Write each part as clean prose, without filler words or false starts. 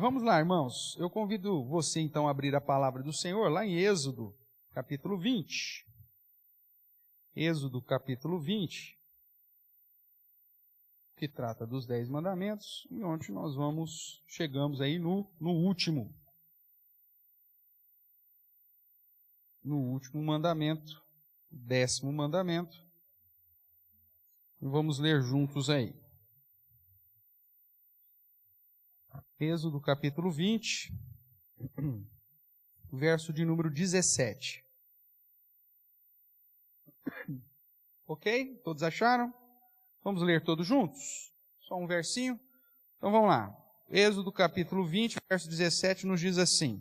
Vamos lá, irmãos. Eu convido você, então, a abrir a palavra do Senhor lá em Êxodo, capítulo 20. Êxodo, capítulo 20, que trata dos 10 mandamentos, e onde nós chegamos aí no último mandamento, 10º mandamento. E vamos ler juntos aí. Êxodo capítulo 20, verso de número 17. Ok? Todos acharam? Vamos ler todos juntos? Só um versinho? Então vamos lá. Êxodo capítulo 20, verso 17 nos diz assim: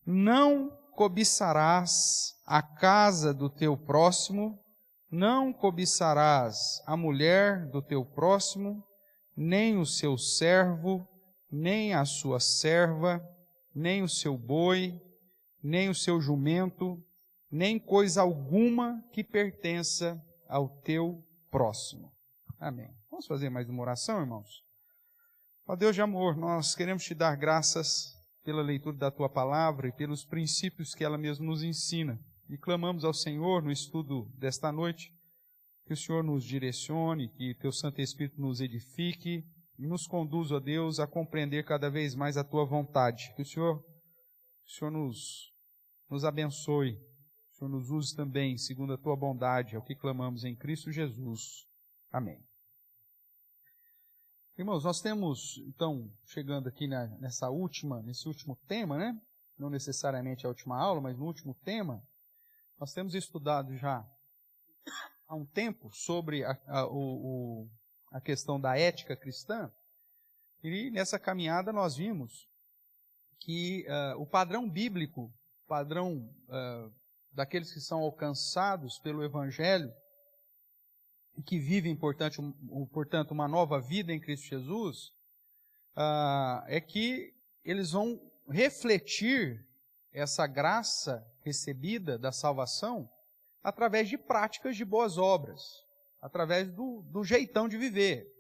Não cobiçarás a casa do teu próximo, não cobiçarás a mulher do teu próximo, nem o seu servo, nem a sua serva, nem o seu boi, nem o seu jumento, nem coisa alguma que pertença ao teu próximo. Amém. Vamos fazer mais uma oração, irmãos? Ó Deus de amor, nós queremos te dar graças pela leitura da tua palavra e pelos princípios que ela mesma nos ensina. E clamamos ao Senhor no estudo desta noite, que o Senhor nos direcione, que teu Santo Espírito nos edifique e nos conduza, ó Deus, a compreender cada vez mais a tua vontade. Que o Senhor nos abençoe, o Senhor nos use também, segundo a tua bondade, é o que clamamos em Cristo Jesus. Amém. Irmãos, nós temos, então, chegando aqui nesse último tema, né? Não necessariamente a última aula, mas no último tema, nós temos estudado já há um tempo sobre a questão da ética cristã, e nessa caminhada nós vimos que o padrão bíblico, o padrão daqueles que são alcançados pelo Evangelho, e que vivem, portanto, uma nova vida em Cristo Jesus, é que eles vão refletir essa graça recebida da salvação através de práticas de boas obras, através do jeitão de viver.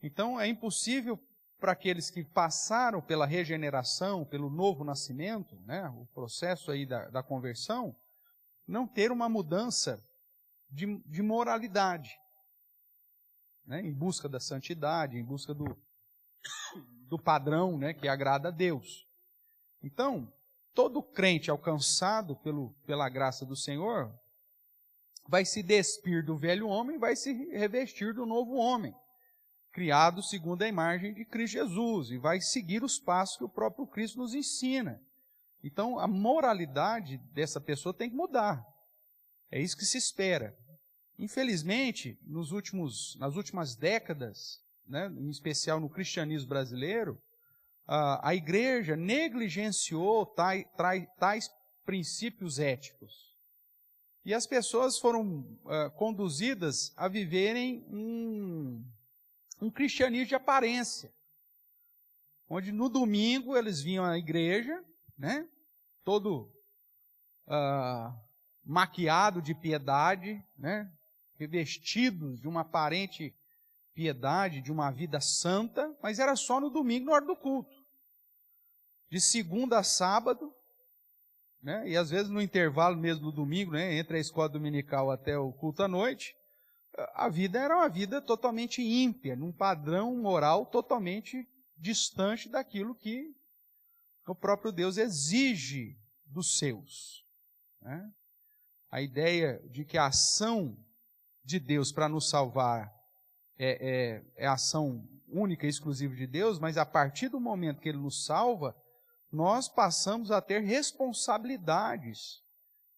Então, é impossível para aqueles que passaram pela regeneração, pelo novo nascimento, né, o processo aí da conversão, não ter uma mudança de moralidade, né, em busca da santidade, em busca do padrão, né, que agrada a Deus. Então, todo crente alcançado pela graça do Senhor vai se despir do velho homem, vai se revestir do novo homem, criado segundo a imagem de Cristo Jesus, e vai seguir os passos que o próprio Cristo nos ensina. Então, a moralidade dessa pessoa tem que mudar. É isso que se espera. Infelizmente, nas últimas décadas, né, em especial no cristianismo brasileiro, a igreja negligenciou tais princípios éticos. E as pessoas foram conduzidas a viverem um cristianismo de aparência, onde no domingo eles vinham à igreja, né, todo maquiado de piedade, né, revestidos de uma aparente piedade, de uma vida santa, mas era só no domingo, na hora do culto. De segunda a sábado, né, e às vezes no intervalo mesmo do domingo, né, entre a escola dominical até o culto à noite, a vida era uma vida totalmente ímpia, num padrão moral totalmente distante daquilo que o próprio Deus exige dos seus, né? A ideia de que a ação de Deus para nos salvar é a ação única e exclusiva de Deus, mas a partir do momento que Ele nos salva, nós passamos a ter responsabilidades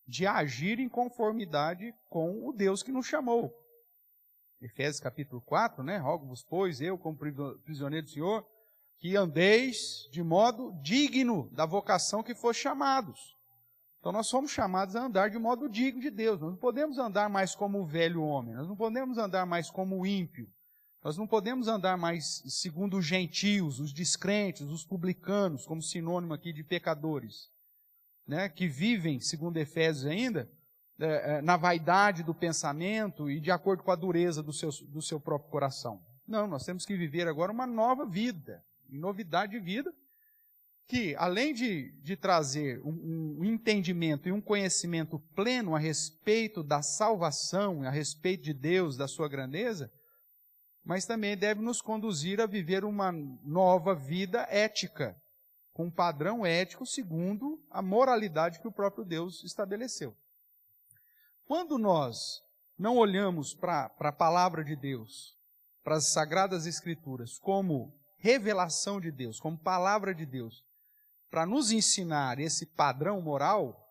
de agir em conformidade com o Deus que nos chamou. Efésios capítulo 4, né? Rogo-vos, pois, eu, como prisioneiro do Senhor, que andeis de modo digno da vocação que foste chamados. Então nós somos chamados a andar de modo digno de Deus. Nós não podemos andar mais como o velho homem, nós não podemos andar mais como o ímpio, nós não podemos andar mais segundo os gentios, os descrentes, os publicanos, como sinônimo aqui de pecadores, né, que vivem, segundo Efésios ainda, na vaidade do pensamento e de acordo com a dureza do seu próprio coração. Não, nós temos que viver agora uma nova vida. em novidade de vida, que além de trazer um entendimento e um conhecimento pleno a respeito da salvação, a respeito de Deus, da sua grandeza, mas também deve nos conduzir a viver uma nova vida ética, com um padrão ético segundo a moralidade que o próprio Deus estabeleceu. Quando nós não olhamos para a palavra de Deus, para as Sagradas Escrituras, como revelação de Deus, como palavra de Deus, para nos ensinar esse padrão moral,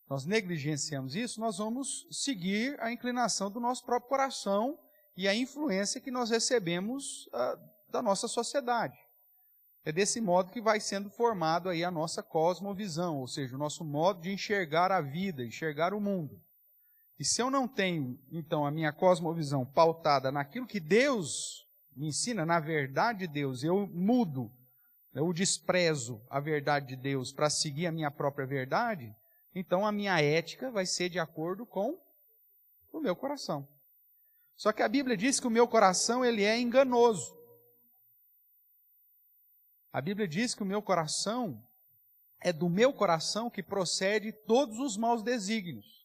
nós negligenciamos isso, nós vamos seguir a inclinação do nosso próprio coração e a influência que nós recebemos da nossa sociedade. É desse modo que vai sendo formado aí a nossa cosmovisão, ou seja, o nosso modo de enxergar a vida, enxergar o mundo. E se eu não tenho, então, a minha cosmovisão pautada naquilo que Deus me ensina, na verdade de Deus, eu mudo, eu desprezo a verdade de Deus para seguir a minha própria verdade, então a minha ética vai ser de acordo com o meu coração. Só que a Bíblia diz que o meu coração ele é enganoso. A Bíblia diz que o meu coração é do meu coração que procede todos os maus desígnios.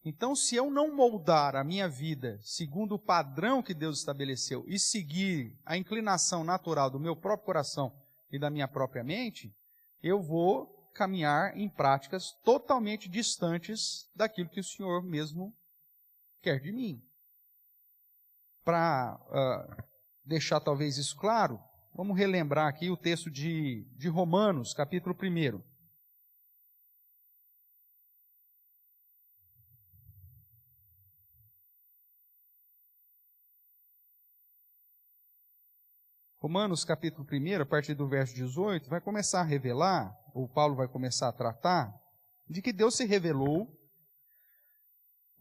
Então, se eu não moldar a minha vida segundo o padrão que Deus estabeleceu e seguir a inclinação natural do meu próprio coração e da minha própria mente, eu vou caminhar em práticas totalmente distantes daquilo que o Senhor mesmo quer de mim. Para deixar talvez isso claro, vamos relembrar aqui o texto de Romanos, capítulo 1. Romanos, capítulo 1, a partir do verso 18, vai começar a revelar, ou Paulo vai começar a tratar, de que Deus se revelou.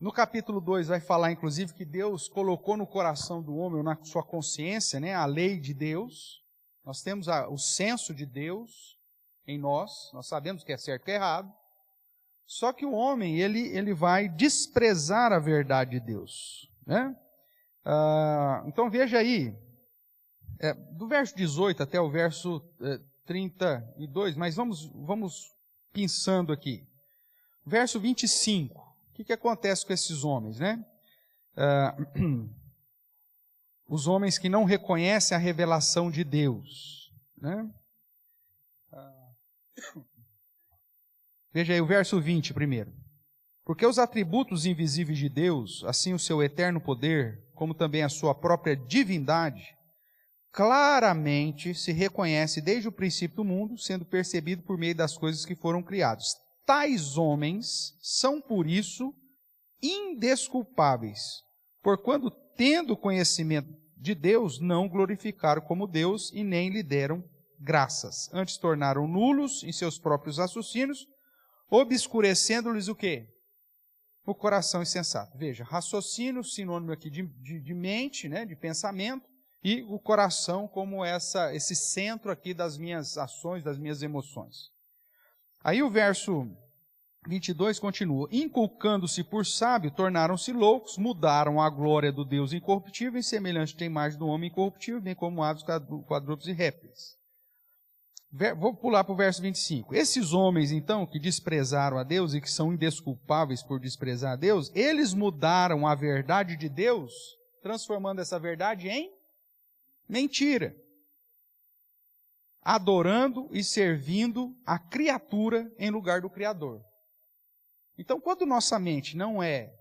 No capítulo 2 vai falar, inclusive, que Deus colocou no coração do homem, na sua consciência, né, a lei de Deus. Nós temos o senso de Deus em nós sabemos o que é certo e o que é errado. Só que o homem, ele vai desprezar a verdade de Deus, né? Então veja aí, do verso 18 até o verso 32, mas vamos pensando aqui. Verso 25, o que acontece com esses homens, né? Os homens que não reconhecem a revelação de Deus, né? Veja aí o verso 20 primeiro. Porque os atributos invisíveis de Deus, assim o seu eterno poder, como também a sua própria divindade, claramente se reconhece desde o princípio do mundo, sendo percebido por meio das coisas que foram criadas. Tais homens são, por isso, indesculpáveis, porquanto, tendo conhecimento de Deus, não glorificaram como Deus e nem lhe deram graças. Antes tornaram nulos em seus próprios raciocínios, obscurecendo-lhes o quê? O coração insensato. Veja, raciocínio, sinônimo aqui de mente, né, de pensamento, e o coração como esse centro aqui das minhas ações, das minhas emoções. Aí o verso 22 continua. Inculcando-se por sábio, tornaram-se loucos, mudaram a glória do Deus incorruptível em semelhante à imagem do homem incorruptível, bem como aves, quadrúpedes e répteis. Vou pular para o verso 25. Esses homens, então, que desprezaram a Deus e que são indesculpáveis por desprezar a Deus, eles mudaram a verdade de Deus, transformando essa verdade em mentira, adorando e servindo a criatura em lugar do Criador. Então, quando nossa mente não é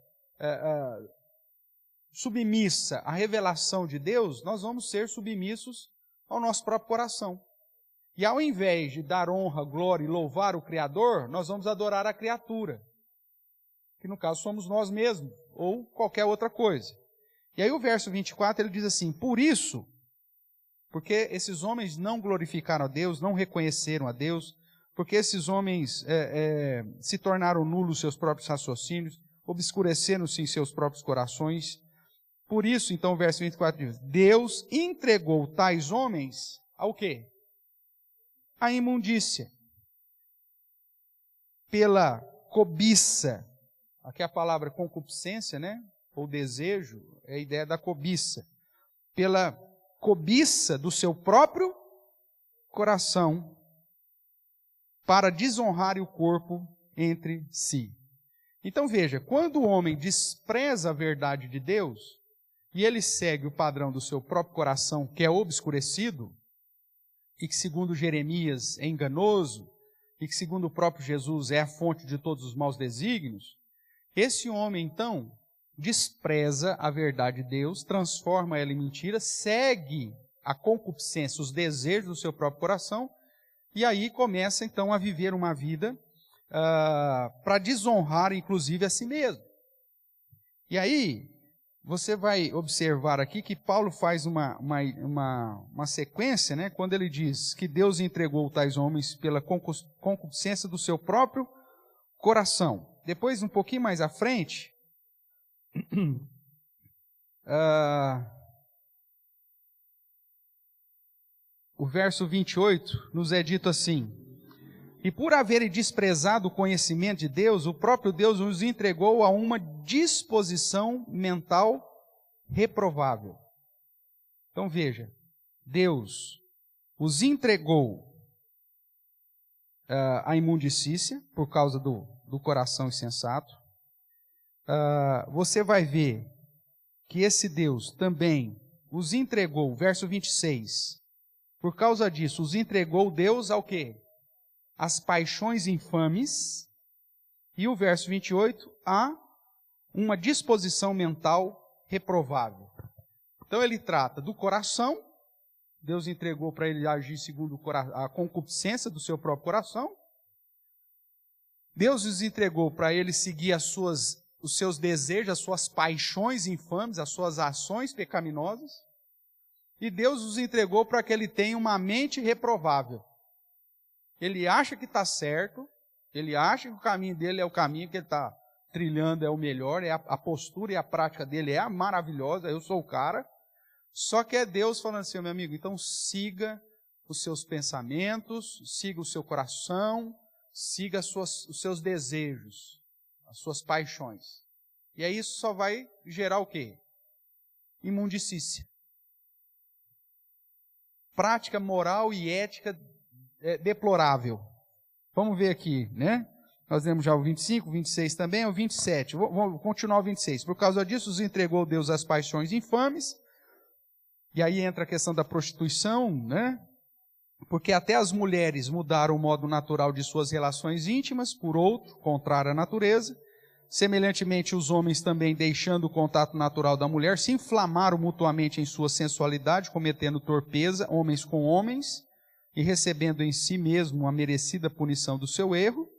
submissa à revelação de Deus, nós vamos ser submissos ao nosso próprio coração. E ao invés de dar honra, glória e louvar o Criador, nós vamos adorar a criatura, que no caso somos nós mesmos, ou qualquer outra coisa. E aí o verso 24, ele diz assim, por isso, porque esses homens não glorificaram a Deus, não reconheceram a Deus, porque esses homens se tornaram nulos seus próprios raciocínios, obscureceram-se em seus próprios corações. Por isso, então, o verso 24 diz, Deus entregou tais homens ao quê? A imundícia, pela cobiça, aqui a palavra concupiscência, né? Ou desejo, é a ideia da cobiça, pela cobiça do seu próprio coração para desonrar o corpo entre si. Então veja, quando o homem despreza a verdade de Deus, e ele segue o padrão do seu próprio coração, que é obscurecido, e que segundo Jeremias é enganoso, e que segundo o próprio Jesus é a fonte de todos os maus desígnios, esse homem então despreza a verdade de Deus, transforma ela em mentira, segue a concupiscência, os desejos do seu próprio coração, e aí começa então a viver uma vida para desonrar inclusive a si mesmo. E aí você vai observar aqui que Paulo faz uma sequência, né, quando ele diz que Deus entregou tais homens pela concupiscência do seu próprio coração. Depois, um pouquinho mais à frente, o verso 28 nos é dito assim: e por haverem desprezado o conhecimento de Deus, o próprio Deus os entregou a uma disposição mental reprovável. Então veja, Deus os entregou à imundicícia por causa do coração insensato. Você vai ver que esse Deus também os entregou, verso 26, por causa disso, os entregou Deus ao quê? As paixões infames, e o verso 28, a uma disposição mental reprovável. Então ele trata do coração, Deus entregou para ele agir segundo a concupiscência do seu próprio coração, Deus os entregou para ele seguir os seus desejos, as suas paixões infames, as suas ações pecaminosas, e Deus os entregou para que ele tenha uma mente reprovável. Ele acha que está certo, ele acha que o caminho dele é o caminho que ele está trilhando, é o melhor, a postura e a prática dele é a maravilhosa, eu sou o cara. Só que é Deus falando assim, meu amigo, então siga os seus pensamentos, siga o seu coração, siga os seus desejos, as suas paixões. E aí isso só vai gerar o quê? Imundicícia. Prática moral e ética deplorável. Vamos ver aqui, né? Nós vemos já o 25, o 26 também, o 27. Vamos continuar o 26. Por causa disso, os entregou Deus às paixões infames. E aí entra a questão da prostituição, né? Porque até as mulheres mudaram o modo natural de suas relações íntimas por outro, contrário à natureza. Semelhantemente, os homens também, deixando o contato natural da mulher, se inflamaram mutuamente em sua sensualidade, cometendo torpeza, homens com homens, e recebendo em si mesmo a merecida punição do seu erro,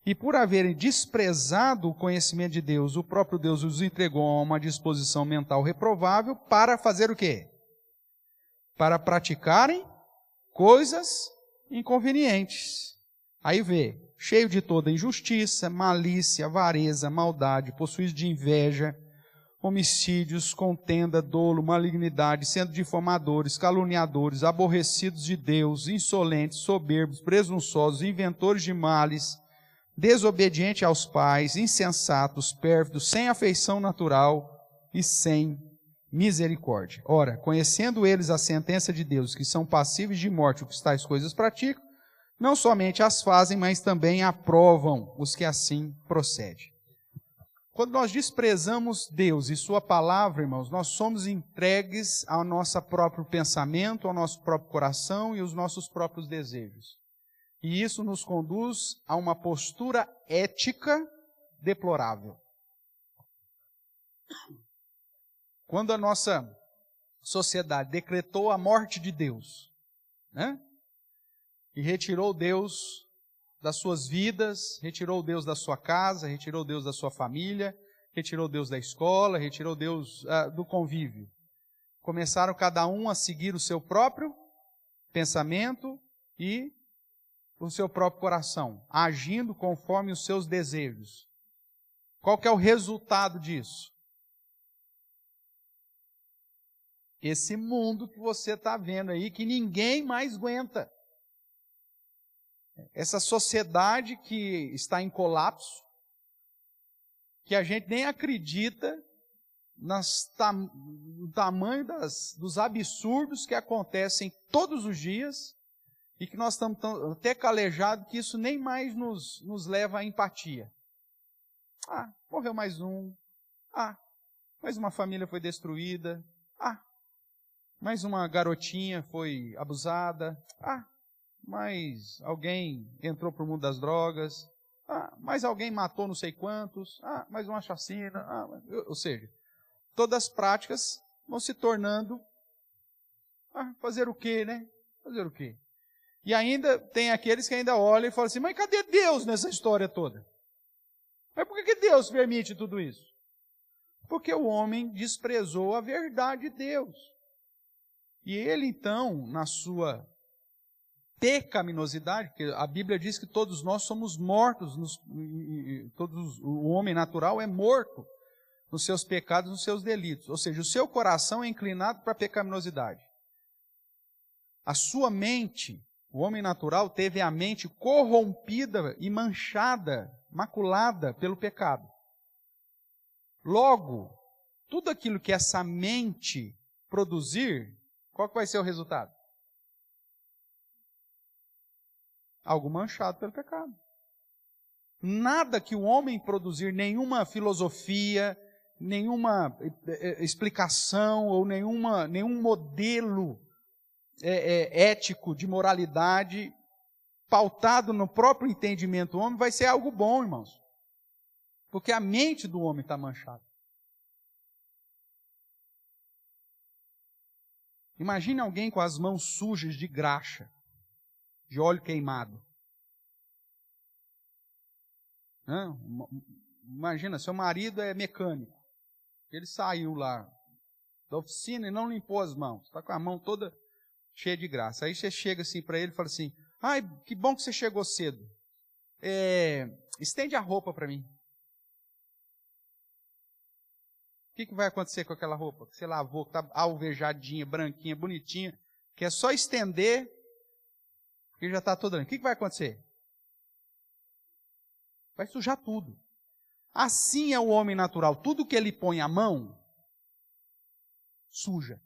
e por haverem desprezado o conhecimento de Deus, o próprio Deus os entregou a uma disposição mental reprovável para fazer o quê? Para praticarem coisas inconvenientes. Aí vê, cheio de toda injustiça, malícia, avareza, maldade, possuído de inveja, homicídios, contenda, dolo, malignidade, sendo difamadores, caluniadores, aborrecidos de Deus, insolentes, soberbos, presunçosos, inventores de males, desobedientes aos pais, insensatos, pérfidos, sem afeição natural e sem misericórdia. Ora, conhecendo eles a sentença de Deus, que são passíveis de morte, o que tais coisas praticam, não somente as fazem, mas também aprovam os que assim procedem. Quando nós desprezamos Deus e sua palavra, irmãos, nós somos entregues ao nosso próprio pensamento, ao nosso próprio coração e aos nossos próprios desejos. E isso nos conduz a uma postura ética deplorável. Quando a nossa sociedade decretou a morte de Deus, né? E retirou Deus das suas vidas, retirou Deus da sua casa, retirou Deus da sua família, retirou Deus da escola, retirou Deus do convívio. Começaram cada um a seguir o seu próprio pensamento e o seu próprio coração, agindo conforme os seus desejos. Qual que é o resultado disso? Esse mundo que você está vendo aí, que ninguém mais aguenta. Essa sociedade que está em colapso, que a gente nem acredita no tamanho dos absurdos que acontecem todos os dias e que nós estamos até calejados que isso nem mais nos leva à empatia. Morreu mais um. Mais uma família foi destruída. Mais uma garotinha foi abusada. Mais alguém entrou para o mundo das drogas. Mais alguém matou não sei quantos. Mais uma chacina. Ou seja, todas as práticas vão se tornando fazer o quê, né? Fazer o quê? E ainda tem aqueles que ainda olham e falam assim, mas cadê Deus nessa história toda? Mas por que Deus permite tudo isso? Porque o homem desprezou a verdade de Deus. E ele então, na sua pecaminosidade, porque a Bíblia diz que todos nós somos mortos, o homem natural é morto nos seus pecados, nos seus delitos. Ou seja, o seu coração é inclinado para a pecaminosidade. A sua mente, o homem natural, teve a mente corrompida e manchada, maculada pelo pecado. Logo, tudo aquilo que essa mente produzir, qual que vai ser o resultado? Algo manchado pelo pecado. Nada que o homem produzir, nenhuma filosofia, nenhuma explicação ou nenhum modelo ético de moralidade pautado no próprio entendimento do homem vai ser algo bom, irmãos. Porque a mente do homem está manchada. Imagine alguém com as mãos sujas de graxa, de óleo queimado. Imagina, seu marido é mecânico. Ele saiu lá da oficina e não limpou as mãos. Está com a mão toda cheia de graça. Aí você chega assim para ele e fala assim, que bom que você chegou cedo. Estende a roupa para mim. O que vai acontecer com aquela roupa que você lavou, que está alvejadinha, branquinha, bonitinha, que é só estender, porque já está toda. O que vai acontecer? Vai sujar tudo. Assim é o homem natural. Tudo que ele põe a mão, suja.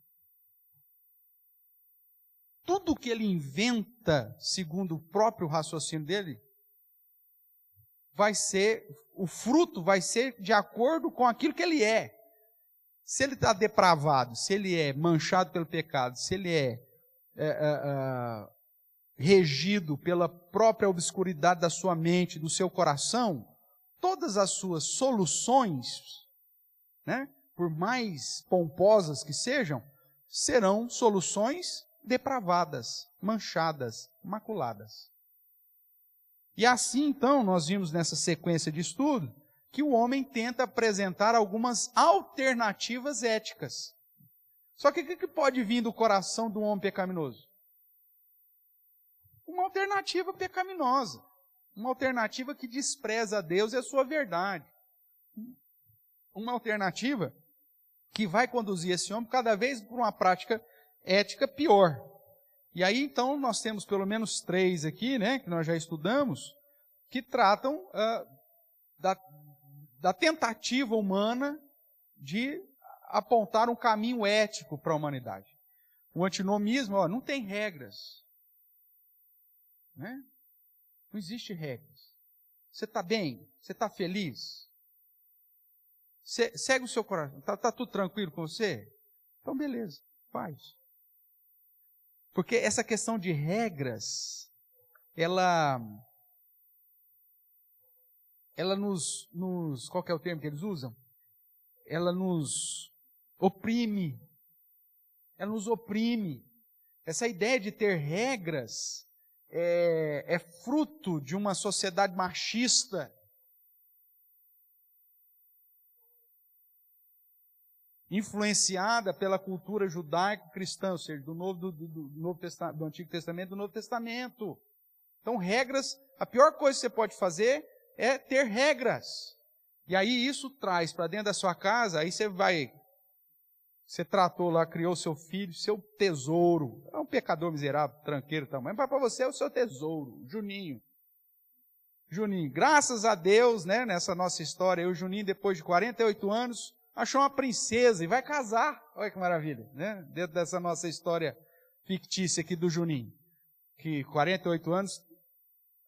Tudo que ele inventa, segundo o próprio raciocínio dele, o fruto vai ser de acordo com aquilo que ele é. Se ele está depravado, se ele é manchado pelo pecado, se ele é regido pela própria obscuridade da sua mente, do seu coração, todas as suas soluções, né, por mais pomposas que sejam, serão soluções depravadas, manchadas, maculadas. E assim, então, nós vimos nessa sequência de estudo, que o homem tenta apresentar algumas alternativas éticas. Só que o que pode vir do coração de um homem pecaminoso? Uma alternativa pecaminosa. Uma alternativa que despreza a Deus e a sua verdade. Uma alternativa que vai conduzir esse homem cada vez para uma prática ética pior. E aí, então, nós temos pelo menos 3 aqui, né, que nós já estudamos, que tratam da tentativa humana de apontar um caminho ético para a humanidade. O antinomismo, não tem regras. Né? Não existe regras. Você está bem? Você está feliz? Segue o seu coração. Está tudo tranquilo com você? Então, beleza, faz. Porque essa questão de regras, ela nos... Qual que é o termo que eles usam? Ela nos oprime. Ela nos oprime. Essa ideia de ter regras é fruto de uma sociedade machista. Influenciada pela cultura judaico-cristã, ou seja, do Antigo Testamento e do Novo Testamento. Então, regras, a pior coisa que você pode fazer é ter regras. E aí isso traz para dentro da sua casa, aí você tratou lá, criou seu filho, seu tesouro. É um pecador miserável, tranqueiro tamanho, mas para você é o seu tesouro, Juninho. Juninho, graças a Deus, né, nessa nossa história, o Juninho, depois de 48 anos, achou uma princesa e vai casar. Olha que maravilha, né? Dentro dessa nossa história fictícia aqui do Juninho. que 48 anos,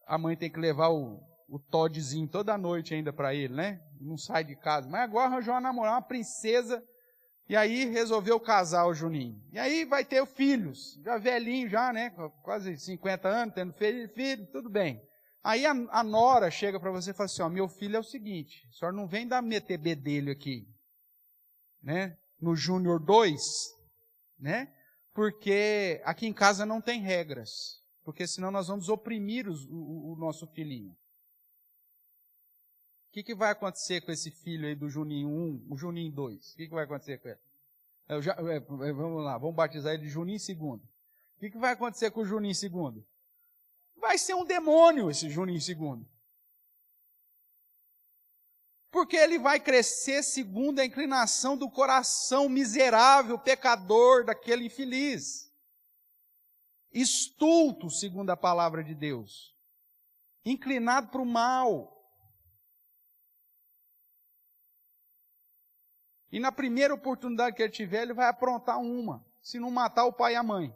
a mãe tem que levar o Toddzinho toda noite ainda para ele, né? Não sai de casa. Mas agora arranjou uma namorada, uma princesa, e aí resolveu casar o Juninho. E aí vai ter filhos, já velhinho já, né? Quase 50 anos, tendo filho, tudo bem. Aí a nora chega para você e fala assim, ó, meu filho é o seguinte, a senhora não vem meter bedelho aqui, né? No Júnior 2, né? Porque aqui em casa não tem regras. Porque senão nós vamos oprimir o nosso filhinho. O que vai acontecer com esse filho aí do Juninho 1, o Juninho 2? O que vai acontecer com ele? Vamos lá, vamos batizar ele de Juninho 2. O que vai acontecer com o Juninho 2? Vai ser um demônio esse Juninho 2. Porque ele vai crescer segundo a inclinação do coração miserável, pecador daquele infeliz. Estulto, segundo a palavra de Deus. Inclinado para o mal. E na primeira oportunidade que ele tiver, ele vai aprontar uma. Se não matar o pai e a mãe.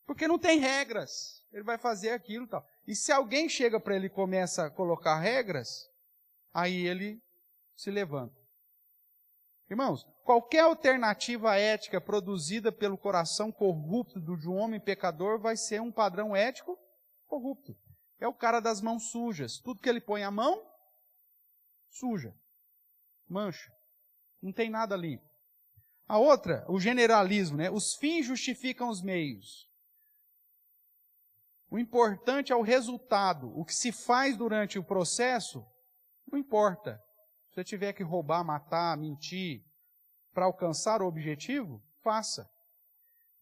Porque não tem regras. Ele vai fazer aquilo e tal. E se alguém chega para ele e começa a colocar regras, aí ele se levanta. Irmãos, qualquer alternativa ética produzida pelo coração corrupto de um homem pecador vai ser um padrão ético corrupto. É o cara das mãos sujas. Tudo que ele põe a mão, suja. Mancha. Não tem nada limpo. A outra, o generalismo, né? Os fins justificam os meios. O importante é o resultado. O que se faz durante o processo, não importa. Se você tiver que roubar, matar, mentir, para alcançar o objetivo, faça.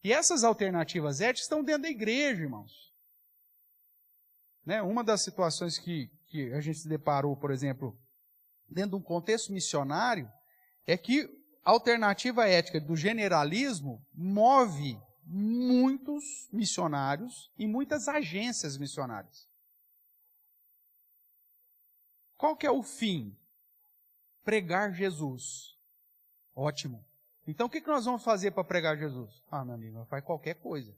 E essas alternativas éticas estão dentro da igreja, irmãos. Né? Uma das situações que a gente se deparou, por exemplo, dentro de um contexto missionário, é que a alternativa ética do generalismo move muitos missionários e muitas agências missionárias. Qual que é o fim? Pregar Jesus. Ótimo. Então o que nós vamos fazer para pregar Jesus? Ah, meu amigo, faz qualquer coisa.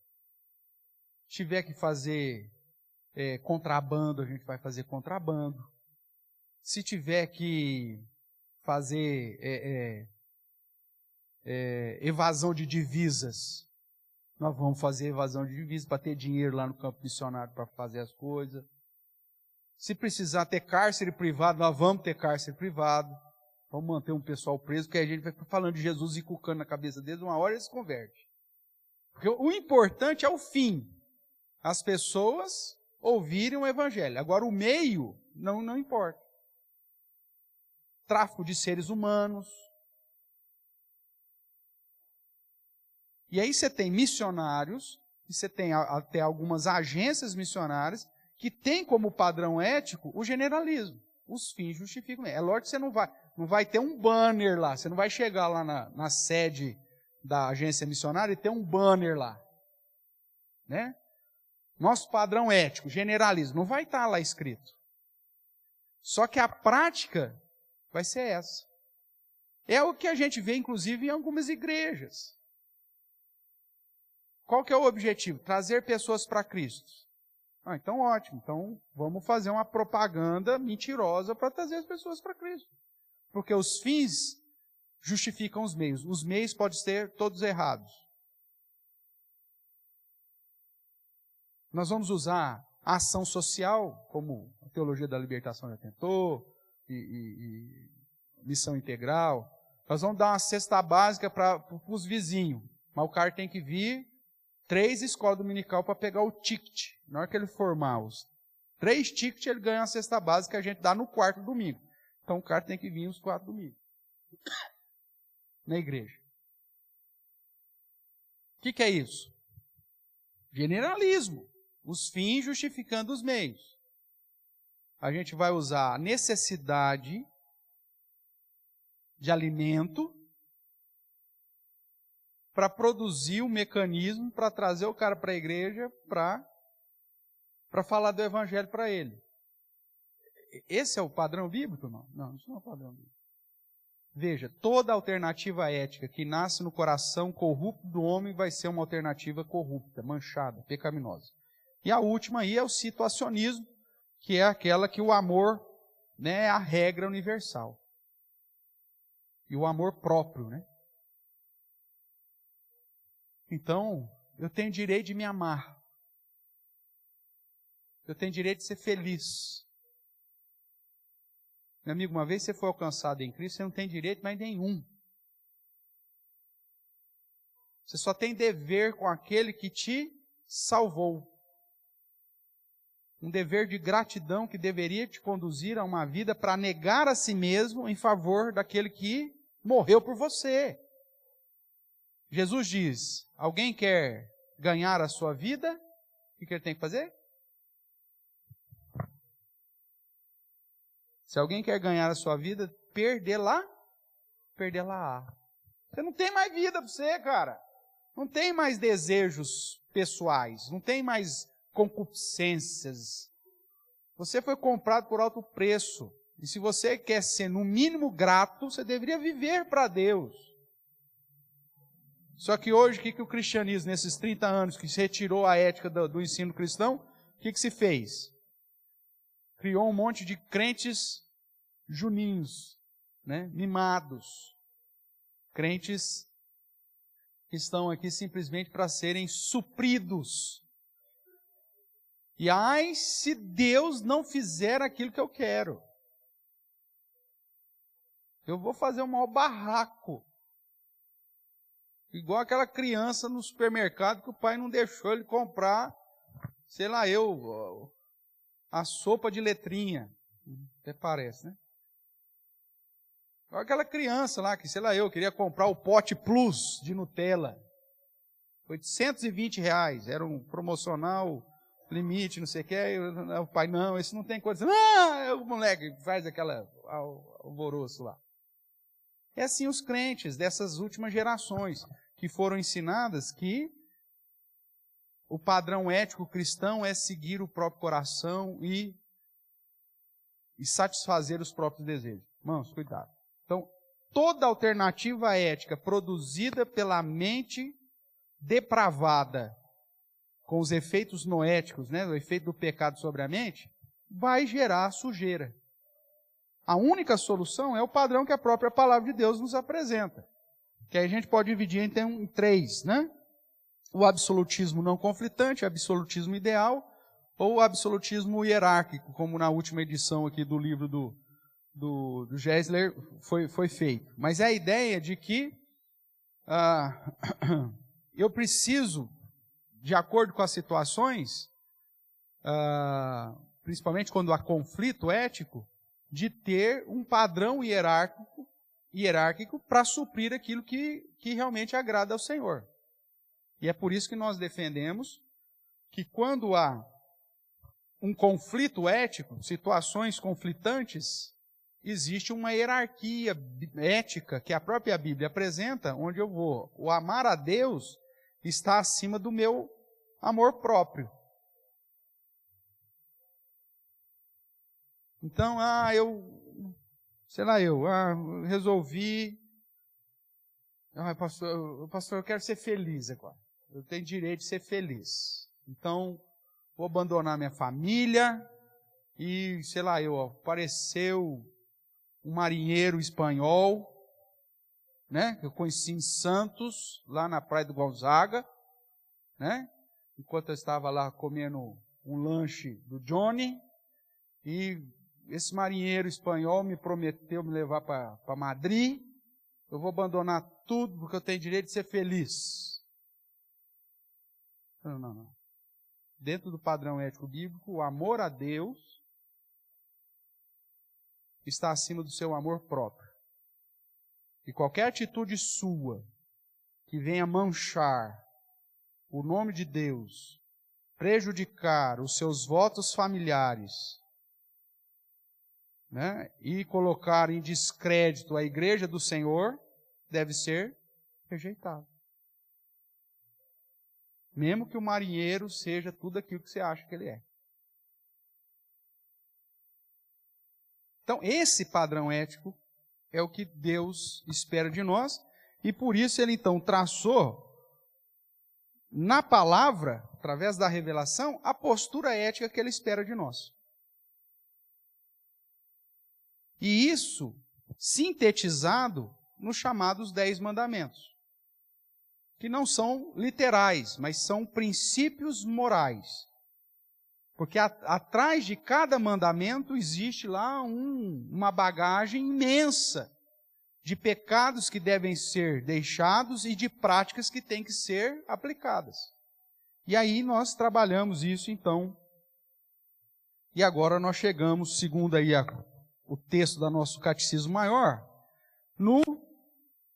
Se tiver que fazer contrabando, a gente vai fazer contrabando. Se tiver que fazer evasão de divisas, nós vamos fazer evasão de divisas para ter dinheiro lá no campo missionário para fazer as coisas. Se precisar ter cárcere privado, nós vamos ter cárcere privado. Vamos manter um pessoal preso, porque a gente vai falando de Jesus e cucando na cabeça deles, uma hora eles se convertem. Porque o importante é o fim. As pessoas ouvirem o evangelho. Agora o meio não importa. Tráfico de seres humanos. E aí você tem missionários, e você tem até algumas agências missionárias, que tem como padrão ético o generalismo. Os fins justificam. É lógico que você não vai ter um banner lá. Você não vai chegar lá na sede da agência missionária e ter um banner lá. Né? Nosso padrão ético, generalismo, não vai estar lá escrito. Só que a prática vai ser essa. É o que a gente vê, inclusive, em algumas igrejas. Qual que é o objetivo? Trazer pessoas para Cristo. Ah, então ótimo. Então vamos fazer uma propaganda mentirosa para trazer as pessoas para Cristo. Porque os fins justificam os meios. Os meios podem ser todos errados. Nós vamos usar a ação social, como a teologia da libertação já tentou, e missão integral. Nós vamos dar uma cesta básica para os vizinhos. Mas o cara tem que vir 3 escolas dominical para pegar o ticket. Na hora que ele formar os 3 tickets, ele ganha uma cesta básica que a gente dá no 4º domingo. Então o cara tem que vir os 4 domingos. Na igreja. O que é isso? Generalismo. Os fins justificando os meios. A gente vai usar a necessidade de alimento para produzir um mecanismo para trazer o cara para a igreja para falar do evangelho para ele. Esse é o padrão bíblico, irmão? Não, isso não é o padrão bíblico. Veja, toda alternativa ética que nasce no coração corrupto do homem vai ser uma alternativa corrupta, manchada, pecaminosa. E a última aí é o situacionismo, que é aquela que o amor, né, é a regra universal. E o amor próprio, né? Então, eu tenho direito de me amar. Eu tenho direito de ser feliz. Meu amigo, uma vez você foi alcançado em Cristo, você não tem direito mais nenhum. Você só tem dever com aquele que te salvou. Um dever de gratidão que deveria te conduzir a uma vida para negar a si mesmo em favor daquele que morreu por você. Jesus diz, alguém quer ganhar a sua vida? O que ele tem que fazer? Se alguém quer ganhar a sua vida, perdê-la. Você não tem mais vida para você, cara. Não tem mais desejos pessoais. Não tem mais concupiscências. Você foi comprado por alto preço. E se você quer ser, no mínimo, grato, você deveria viver para Deus. Só que hoje, o que o cristianismo, nesses 30 anos, que se retirou a ética do ensino cristão, o que se fez? Criou um monte de crentes juninhos, né? Mimados. Crentes que estão aqui simplesmente para serem supridos. E ai, se Deus não fizer aquilo que eu quero. Eu vou fazer um maior barraco. Igual aquela criança no supermercado que o pai não deixou ele comprar, sei lá a sopa de letrinha. Até parece, né? Igual aquela criança lá que, sei lá queria comprar o pote plus de Nutella. R$820. Era um promocional, limite, não sei o que. O pai, não, esse não tem condição. O moleque faz aquela alvoroço lá. É assim os crentes dessas últimas gerações, que foram ensinadas que o padrão ético cristão é seguir o próprio coração e satisfazer os próprios desejos. Irmãos, cuidado. Então, toda alternativa ética produzida pela mente depravada, com os efeitos noéticos, né, o efeito do pecado sobre a mente, vai gerar sujeira. A única solução é o padrão que a própria palavra de Deus nos apresenta. Que aí a gente pode dividir em três, né? O absolutismo não conflitante, o absolutismo ideal, ou o absolutismo hierárquico, como na última edição aqui do livro do Gessler foi feito. Mas é a ideia de que eu preciso, de acordo com as situações, principalmente quando há conflito ético, de ter um padrão hierárquico para suprir aquilo que realmente agrada ao Senhor. E é por isso que nós defendemos que quando há um conflito ético, situações conflitantes, existe uma hierarquia ética que a própria Bíblia apresenta, onde o amar a Deus está acima do meu amor próprio. Então, eu resolvi, pastor, eu quero ser feliz agora. Eu tenho direito de ser feliz. Então, vou abandonar minha família e, apareceu um marinheiro espanhol, né, que eu conheci em Santos, lá na Praia do Gonzaga, né, enquanto eu estava lá comendo um lanche do Johnny, e esse marinheiro espanhol me prometeu me levar para Madrid. Eu vou abandonar tudo porque eu tenho direito de ser feliz. Não. Dentro do padrão ético bíblico, o amor a Deus está acima do seu amor próprio. E qualquer atitude sua que venha manchar o nome de Deus, prejudicar os seus votos familiares, né, e colocar em descrédito a igreja do Senhor, deve ser rejeitado. Mesmo que o marinheiro seja tudo aquilo que você acha que ele é. Então, esse padrão ético é o que Deus espera de nós, e por isso ele então traçou na palavra, através da revelação, a postura ética que ele espera de nós. E isso sintetizado nos chamados 10 mandamentos, que não são literais, mas são princípios morais. Porque atrás de cada mandamento existe lá uma bagagem imensa de pecados que devem ser deixados e de práticas que têm que ser aplicadas. E aí nós trabalhamos isso então. E agora nós chegamos, segundo aí o texto do nosso Catecismo Maior,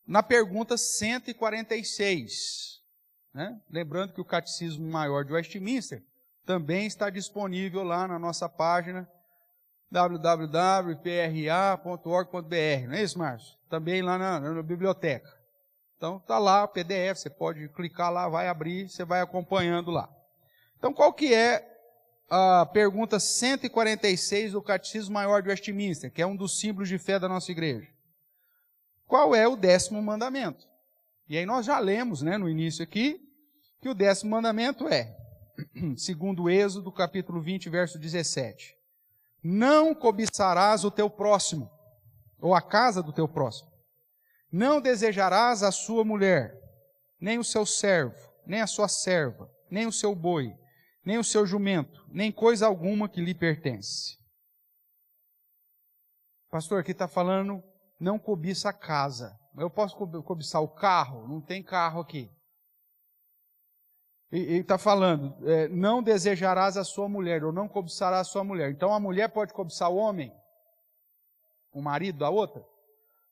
na pergunta 146. Né? Lembrando que o Catecismo Maior de Westminster também está disponível lá na nossa página www.pra.org.br. Não é isso, Márcio? Também lá na biblioteca. Então está lá o PDF, você pode clicar lá, vai abrir, você vai acompanhando lá. Então qual que é a pergunta 146 do Catecismo Maior de Westminster, que é um dos símbolos de fé da nossa igreja? Qual é o 10º mandamento? E aí nós já lemos, né, no início aqui, que o 10º mandamento é, segundo o Êxodo, capítulo 20, verso 17. Não cobiçarás o teu próximo, ou a casa do teu próximo. Não desejarás a sua mulher, nem o seu servo, nem a sua serva, nem o seu boi, nem o seu jumento, nem coisa alguma que lhe pertence. Pastor, aqui está falando, não cobiça a casa. Eu posso cobiçar o carro? Não tem carro aqui. E está falando, não desejarás a sua mulher, ou não cobiçarás a sua mulher. Então a mulher pode cobiçar o homem? O marido da outra?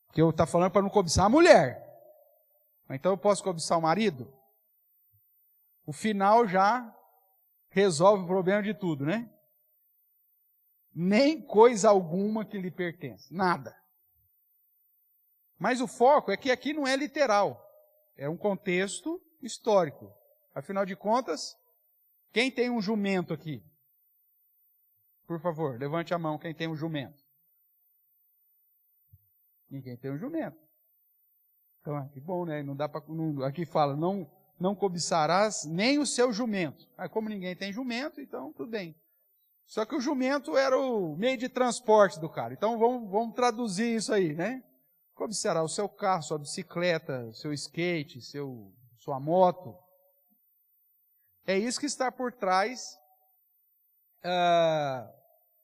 Porque está falando para não cobiçar a mulher. Então eu posso cobiçar o marido? O final já resolve o problema de tudo, né? Nem coisa alguma que lhe pertence. Nada. Mas o foco é que aqui não é literal. É um contexto histórico. Afinal de contas, quem tem um jumento aqui? Por favor, levante a mão quem tem um jumento. Ninguém tem um jumento. Então, que bom, né? Não dá para. Aqui fala, não cobiçarás nem o seu jumento. Como ninguém tem jumento, então tudo bem. Só que o jumento era o meio de transporte do cara. Então vamos traduzir isso aí, né? Cobiçará o seu carro, sua bicicleta, seu skate, sua moto. É isso que está por trás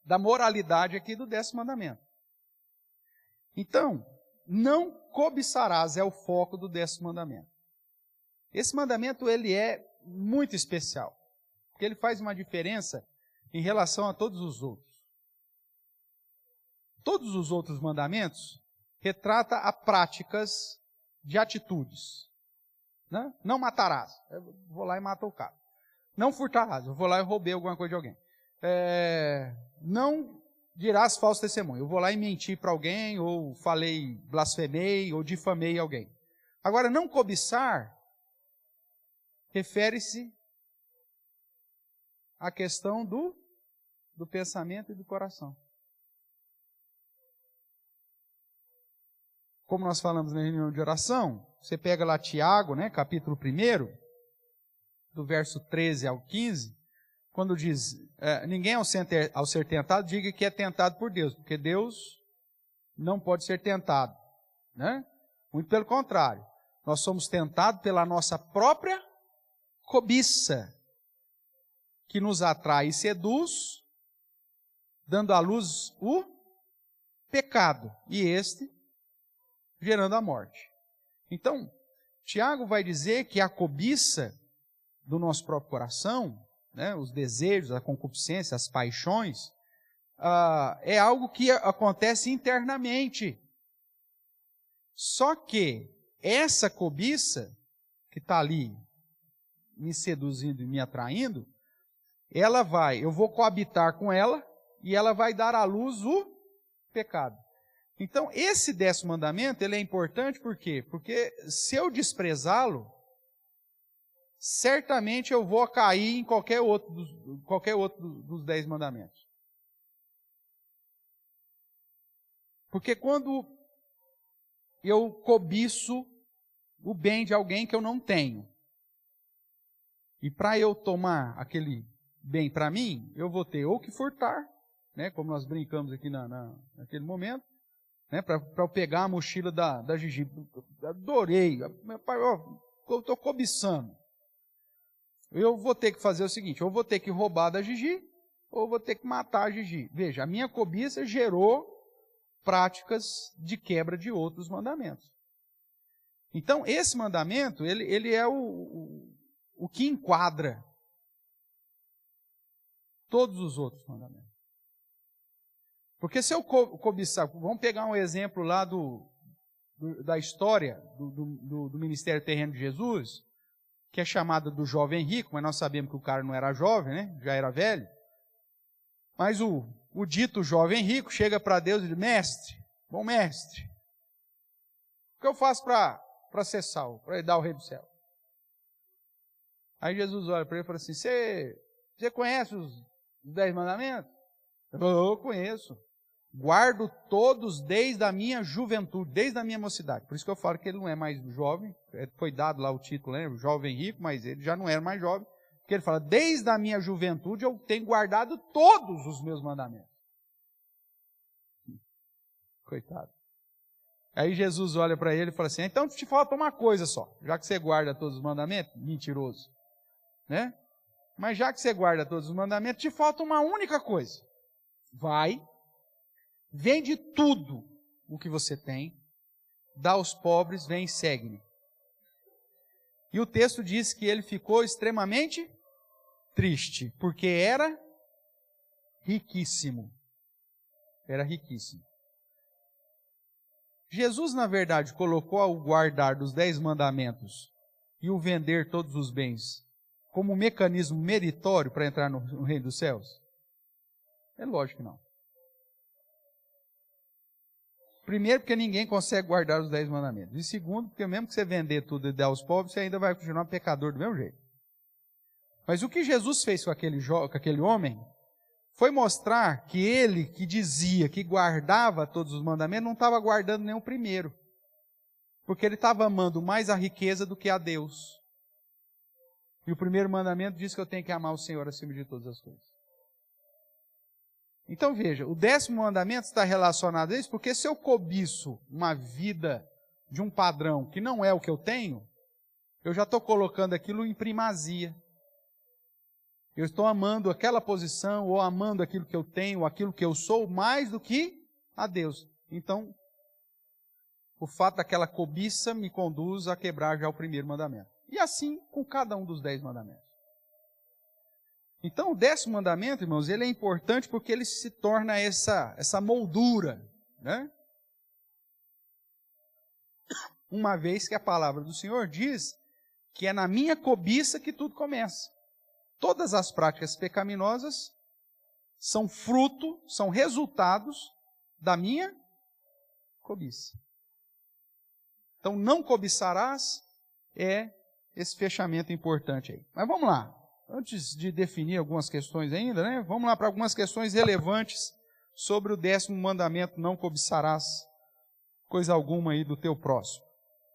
da moralidade aqui do 10º mandamento. Então, não cobiçarás é o foco do 10º mandamento. Esse mandamento ele é muito especial, porque ele faz uma diferença em relação a todos os outros. Todos os outros mandamentos retratam a práticas de atitudes. Né? Não matarás. Eu vou lá e mato o cara. Não furtarás. Eu vou lá e roubei alguma coisa de alguém. Não dirás falso testemunho. Eu vou lá e menti para alguém, ou falei, blasfemei, ou difamei alguém. Agora, não cobiçar refere-se à questão do pensamento e do coração. Como nós falamos na reunião de oração, você pega lá Tiago, né, capítulo 1, do verso 13 ao 15, quando diz, ninguém ao ser tentado diga que é tentado por Deus, porque Deus não pode ser tentado. Né? Muito pelo contrário, nós somos tentados pela nossa própria cobiça, que nos atrai e seduz, dando à luz o pecado, e este gerando a morte. Então, Tiago vai dizer que a cobiça do nosso próprio coração, né, os desejos, a concupiscência, as paixões, é algo que acontece internamente. Só que essa cobiça, que está ali me seduzindo e me atraindo, eu vou coabitar com ela, e ela vai dar à luz o pecado. Então, esse 10º mandamento, ele é importante por quê? Porque se eu desprezá-lo, certamente eu vou cair em qualquer outro dos 10 mandamentos. Porque quando eu cobiço o bem de alguém que eu não tenho. E para eu tomar aquele bem para mim, eu vou ter ou que furtar, né, como nós brincamos aqui naquele momento, né, para eu pegar a mochila da Gigi. Adorei, meu pai, eu estou cobiçando. Eu vou ter que fazer o seguinte, ou vou ter que roubar da Gigi, ou vou ter que matar a Gigi. Veja, a minha cobiça gerou práticas de quebra de outros mandamentos. Então, esse mandamento, ele é o que enquadra todos os outros mandamentos. Porque se eu cobiçar, vamos pegar um exemplo lá da história do ministério terreno de Jesus, que é chamado do jovem rico, mas nós sabemos que o cara não era jovem, né? Já era velho. Mas o dito jovem rico chega para Deus e diz, mestre, bom mestre, o que eu faço para ser salvo, para dar o rei do céu? Aí Jesus olha para ele e fala assim, você conhece os 10 mandamentos? Ele falou, eu conheço. Guardo todos desde a minha juventude, desde a minha mocidade. Por isso que eu falo que ele não é mais jovem, foi dado lá o título, né? Jovem rico, mas ele já não era mais jovem. Porque ele fala, desde a minha juventude eu tenho guardado todos os meus mandamentos. Coitado. Aí Jesus olha para ele e fala assim, então te falta uma coisa só, já que você guarda todos os mandamentos, mentiroso, né? Mas já que você guarda todos os mandamentos, te falta uma única coisa. Vai, vende tudo o que você tem, dá aos pobres, vem e segue-me. E o texto diz que ele ficou extremamente triste, porque era riquíssimo. Era riquíssimo. Jesus, na verdade, colocou o guardar dos 10 mandamentos e o vender todos os bens como um mecanismo meritório para entrar no reino dos céus? É lógico que não. Primeiro, porque ninguém consegue guardar os 10 mandamentos. E segundo, porque mesmo que você vender tudo e der aos pobres, você ainda vai continuar pecador do mesmo jeito. Mas o que Jesus fez com aquele homem foi mostrar que ele, que dizia que guardava todos os mandamentos, não estava guardando nem o primeiro. Porque ele estava amando mais a riqueza do que a Deus. E o primeiro mandamento diz que eu tenho que amar o Senhor acima de todas as coisas. Então veja, o 10º mandamento está relacionado a isso, porque se eu cobiço uma vida de um padrão que não é o que eu tenho, eu já estou colocando aquilo em primazia. Eu estou amando aquela posição, ou amando aquilo que eu tenho, ou aquilo que eu sou, mais do que a Deus. Então, o fato daquela cobiça me conduz a quebrar já o primeiro mandamento. E assim com cada um dos 10 mandamentos. Então, o 10º mandamento, irmãos, ele é importante porque ele se torna essa moldura, né? Uma vez que a palavra do Senhor diz que é na minha cobiça que tudo começa. Todas as práticas pecaminosas são fruto, são resultados da minha cobiça. Então, não cobiçarás é esse fechamento importante aí. Mas vamos lá. Antes de definir algumas questões ainda, né? Vamos lá para algumas questões relevantes sobre o 10º mandamento, não cobiçarás coisa alguma aí do teu próximo.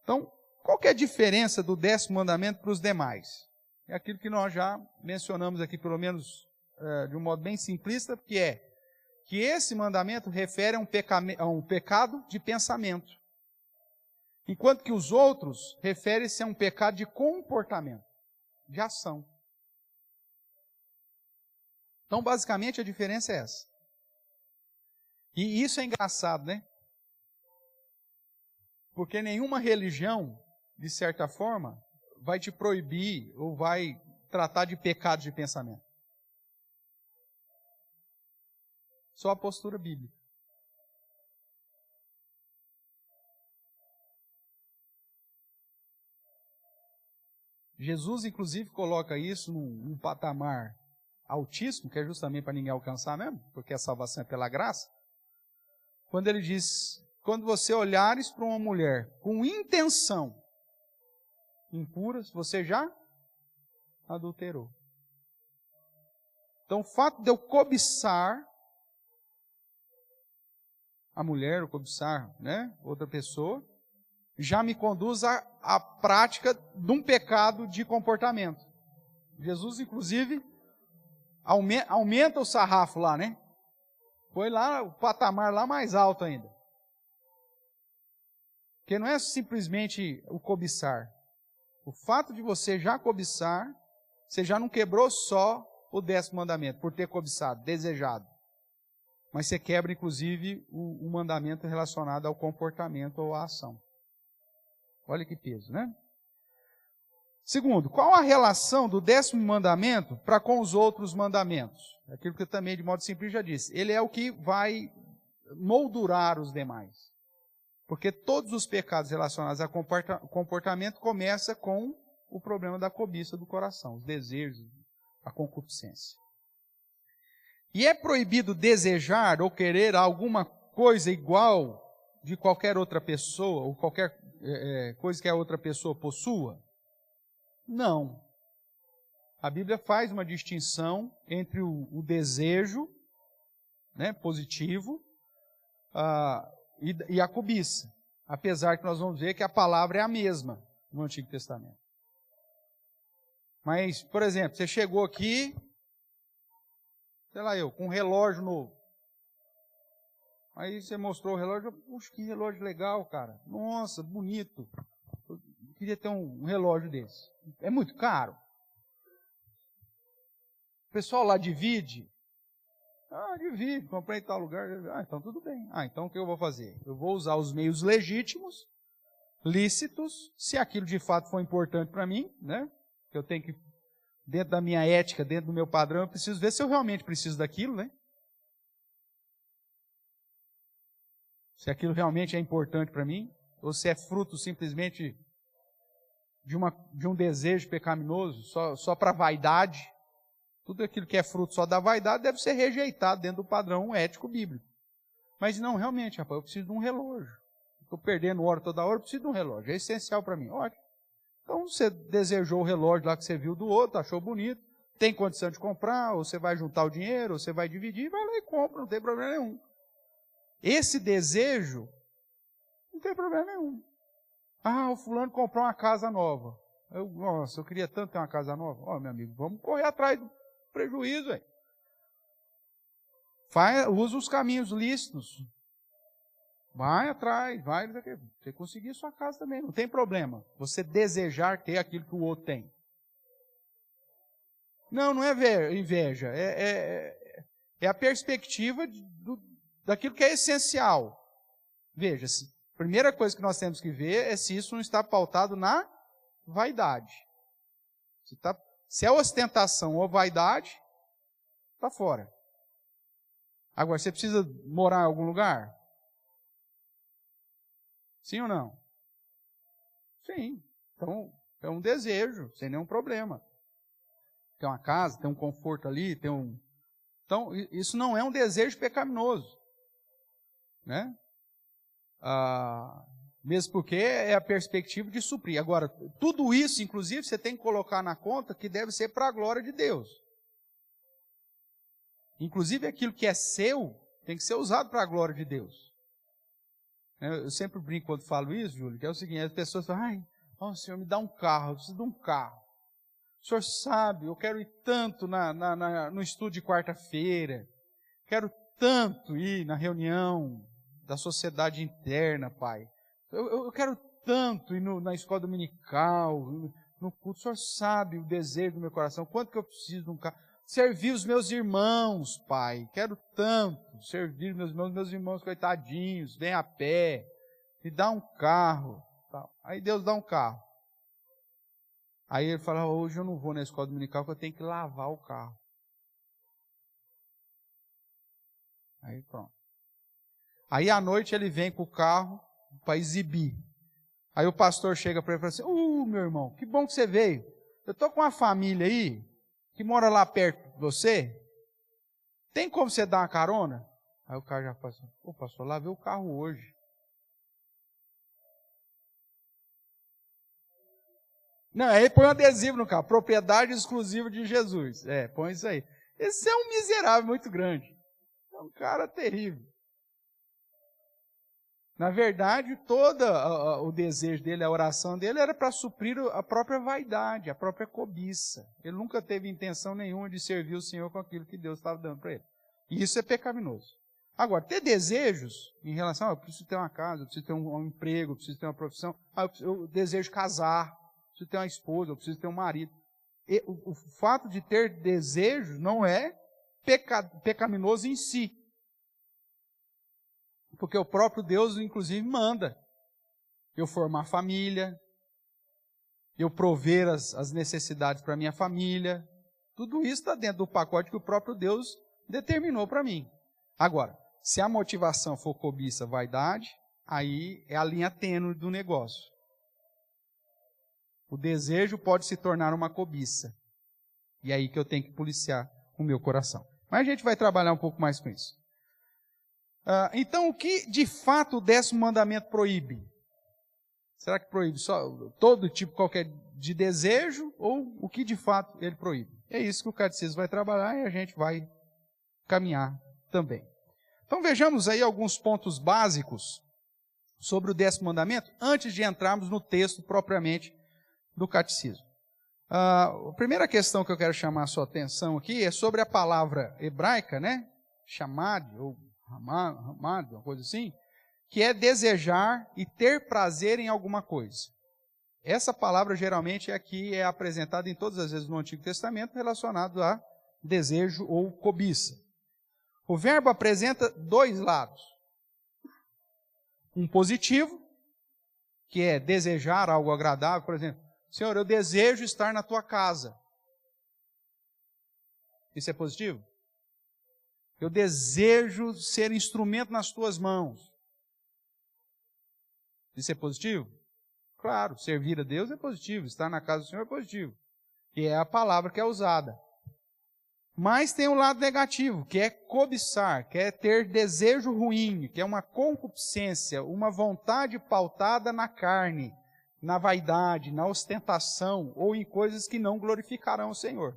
Então, qual que é a diferença do 10º mandamento para os demais? É aquilo que nós já mencionamos aqui, pelo menos de um modo bem simplista, que é que esse mandamento refere a um pecado de pensamento, enquanto que os outros referem-se a um pecado de comportamento, de ação. Então, basicamente, a diferença é essa. E isso é engraçado, né? Porque nenhuma religião, de certa forma, vai te proibir ou vai tratar de pecado de pensamento. Só a postura bíblica. Jesus, inclusive, coloca isso num patamar altíssimo, que é justamente para ninguém alcançar mesmo, porque a salvação é pela graça. Quando ele diz, quando você olhares para uma mulher com intenção impura, você já adulterou. Então o fato de eu cobiçar a mulher, ou cobiçar, né, outra pessoa, já me conduz à prática de um pecado de comportamento. Jesus, inclusive, aumenta o sarrafo lá, né? Põe lá o patamar lá mais alto ainda. Porque não é simplesmente o cobiçar. O fato de você já cobiçar, você já não quebrou só o 10º mandamento, por ter cobiçado, desejado. Mas você quebra, inclusive, o mandamento relacionado ao comportamento ou à ação. Olha que peso, né? Segundo, qual a relação do 10º mandamento para com os outros mandamentos? Aquilo que eu também, de modo simples, já disse. Ele é o que vai moldurar os demais. Porque todos os pecados relacionados a comportamento começam com o problema da cobiça do coração, os desejos, a concupiscência. E é proibido desejar ou querer alguma coisa igual de qualquer outra pessoa, ou qualquer coisa que a outra pessoa possua? Não. A Bíblia faz uma distinção entre o desejo, né, positivo, e a cobiça. Apesar que nós vamos ver que a palavra é a mesma no Antigo Testamento. Mas, por exemplo, você chegou aqui, sei lá com um relógio novo. Aí você mostrou o relógio, puxa, que relógio legal, cara. Nossa, bonito. Eu queria ter um relógio desse. É muito caro. O pessoal lá divide. Divide, comprei em tal lugar. Então tudo bem. Então o que eu vou fazer? Eu vou usar os meios legítimos, lícitos, se aquilo de fato for importante para mim, né? Eu tenho que, dentro da minha ética, dentro do meu padrão, eu preciso ver se eu realmente preciso daquilo, né? Se aquilo realmente é importante para mim, ou se é fruto simplesmente de um desejo pecaminoso, só para vaidade. Tudo aquilo que é fruto só da vaidade deve ser rejeitado dentro do padrão ético bíblico. Mas não, realmente, rapaz, eu preciso de um relógio. Estou perdendo hora toda hora, eu preciso de um relógio. É essencial para mim. Ótimo. Então você desejou o relógio lá que você viu do outro, achou bonito, tem condição de comprar, ou você vai juntar o dinheiro, ou você vai dividir, vai lá e compra, não tem problema nenhum. Esse desejo, não tem problema nenhum. O fulano comprou uma casa nova. Nossa, eu queria tanto ter uma casa nova. Meu amigo, vamos correr atrás do prejuízo, velho. Usa os caminhos lícitos. Vai atrás, vai. Você conseguir sua casa também, não tem problema. Você desejar ter aquilo que o outro tem. Não é inveja. É a perspectiva daquilo que é essencial. Veja, a primeira coisa que nós temos que ver é se isso não está pautado na vaidade. Se é ostentação ou vaidade, está fora. Agora, você precisa morar em algum lugar? Sim ou não? Sim. Então, é um desejo, sem nenhum problema. Tem uma casa, tem um conforto ali, Então, isso não é um desejo pecaminoso. Né? Mesmo porque é a perspectiva de suprir. Agora, tudo isso, inclusive, você tem que colocar na conta que deve ser para a glória de Deus. Inclusive, aquilo que é seu tem que ser usado para a glória de Deus. Eu sempre brinco quando falo isso, Júlio, que é o seguinte, as pessoas falam, Senhor, me dá um carro, eu preciso de um carro. O Senhor sabe, eu quero ir tanto no estudo de quarta-feira, quero tanto ir na reunião da sociedade interna, Pai. Eu quero tanto ir na escola dominical, no culto. O Senhor sabe o desejo do meu coração, quanto que eu preciso de um carro. Servir os meus irmãos, Pai. Quero tanto servir meus irmãos coitadinhos, vem a pé, me dá um carro. Tal. Aí Deus dá um carro. Aí ele fala, hoje eu não vou na escola dominical porque eu tenho que lavar o carro. Aí pronto. Aí à noite ele vem com o carro para exibir. Aí o pastor chega para ele e fala assim, meu irmão, que bom que você veio. Eu estou com uma família aí, que mora lá perto de você. Tem como você dar uma carona? Aí o cara já fala assim, pastor, lavei o carro hoje. Não, aí põe um adesivo no carro, propriedade exclusiva de Jesus. Põe isso aí. Esse é um miserável muito grande. É um cara terrível. Na verdade, todo o desejo dele, a oração dele, era para suprir a própria vaidade, a própria cobiça. Ele nunca teve intenção nenhuma de servir o Senhor com aquilo que Deus estava dando para ele. E isso é pecaminoso. Agora, ter desejos em relação eu preciso ter uma casa, eu preciso ter um emprego, eu preciso ter uma profissão, eu desejo casar, eu preciso ter uma esposa, eu preciso ter um marido. E o fato de ter desejos não é pecaminoso em si. Porque o próprio Deus, inclusive, manda eu formar família, eu prover as necessidades para a minha família. Tudo isso está dentro do pacote que o próprio Deus determinou para mim. Agora, se a motivação for cobiça, vaidade, aí é a linha tênue do negócio. O desejo pode se tornar uma cobiça. E é aí que eu tenho que policiar o meu coração. Mas a gente vai trabalhar um pouco mais com isso. Então, o que de fato o 10º mandamento proíbe? Será que proíbe só todo tipo qualquer de desejo ou o que de fato ele proíbe? É isso que o catecismo vai trabalhar e a gente vai caminhar também. Então vejamos aí alguns pontos básicos sobre o 10º mandamento antes de entrarmos no texto propriamente do catecismo. A primeira questão que eu quero chamar a sua atenção aqui é sobre a palavra hebraica, né? Chamad ou ramad, uma coisa assim, que é desejar e ter prazer em alguma coisa. Essa palavra geralmente aqui é apresentada em todas as vezes no Antigo Testamento relacionado a desejo ou cobiça. O verbo apresenta dois lados. Um positivo, que é desejar algo agradável, por exemplo, Senhor, eu desejo estar na tua casa. Isso é positivo? Eu desejo ser instrumento nas tuas mãos. Isso é positivo? Claro, servir a Deus é positivo, estar na casa do Senhor é positivo. E é a palavra que é usada. Mas tem um lado negativo, que é cobiçar, que é ter desejo ruim, que é uma concupiscência, uma vontade pautada na carne, na vaidade, na ostentação, ou em coisas que não glorificarão o Senhor.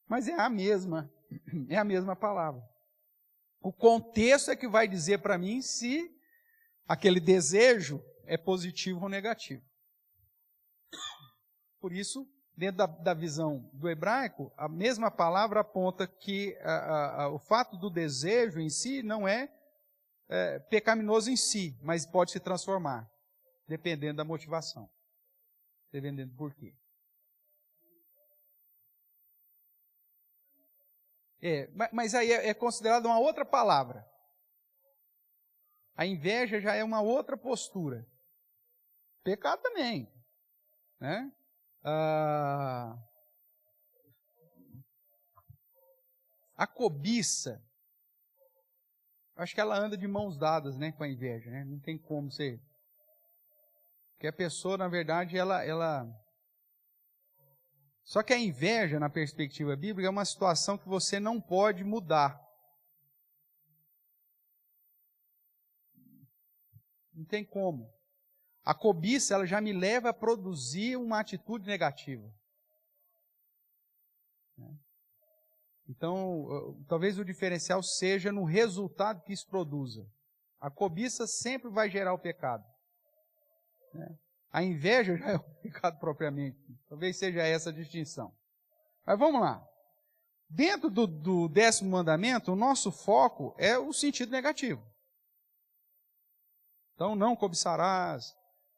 Mas é a mesma palavra. O contexto é que vai dizer para mim se aquele desejo é positivo ou negativo. Por isso, dentro da visão do hebraico, a mesma palavra aponta que o fato do desejo em si não é pecaminoso em si, mas pode se transformar, dependendo da motivação, dependendo do porquê. Mas aí é considerado uma outra palavra. A inveja já é uma outra postura. Pecado também, né? A cobiça, acho que ela anda de mãos dadas, né, com a inveja, né? Não tem como ser. Porque a pessoa, na verdade, ela... Só que a inveja, na perspectiva bíblica, é uma situação que você não pode mudar. Não tem como. A cobiça, ela já me leva a produzir uma atitude negativa. Então, talvez o diferencial seja no resultado que isso produza. A cobiça sempre vai gerar o pecado. A inveja já é o pecado propriamente. Talvez seja essa a distinção. Mas vamos lá. Dentro do 10º mandamento, o nosso foco é o sentido negativo. Então, não cobiçarás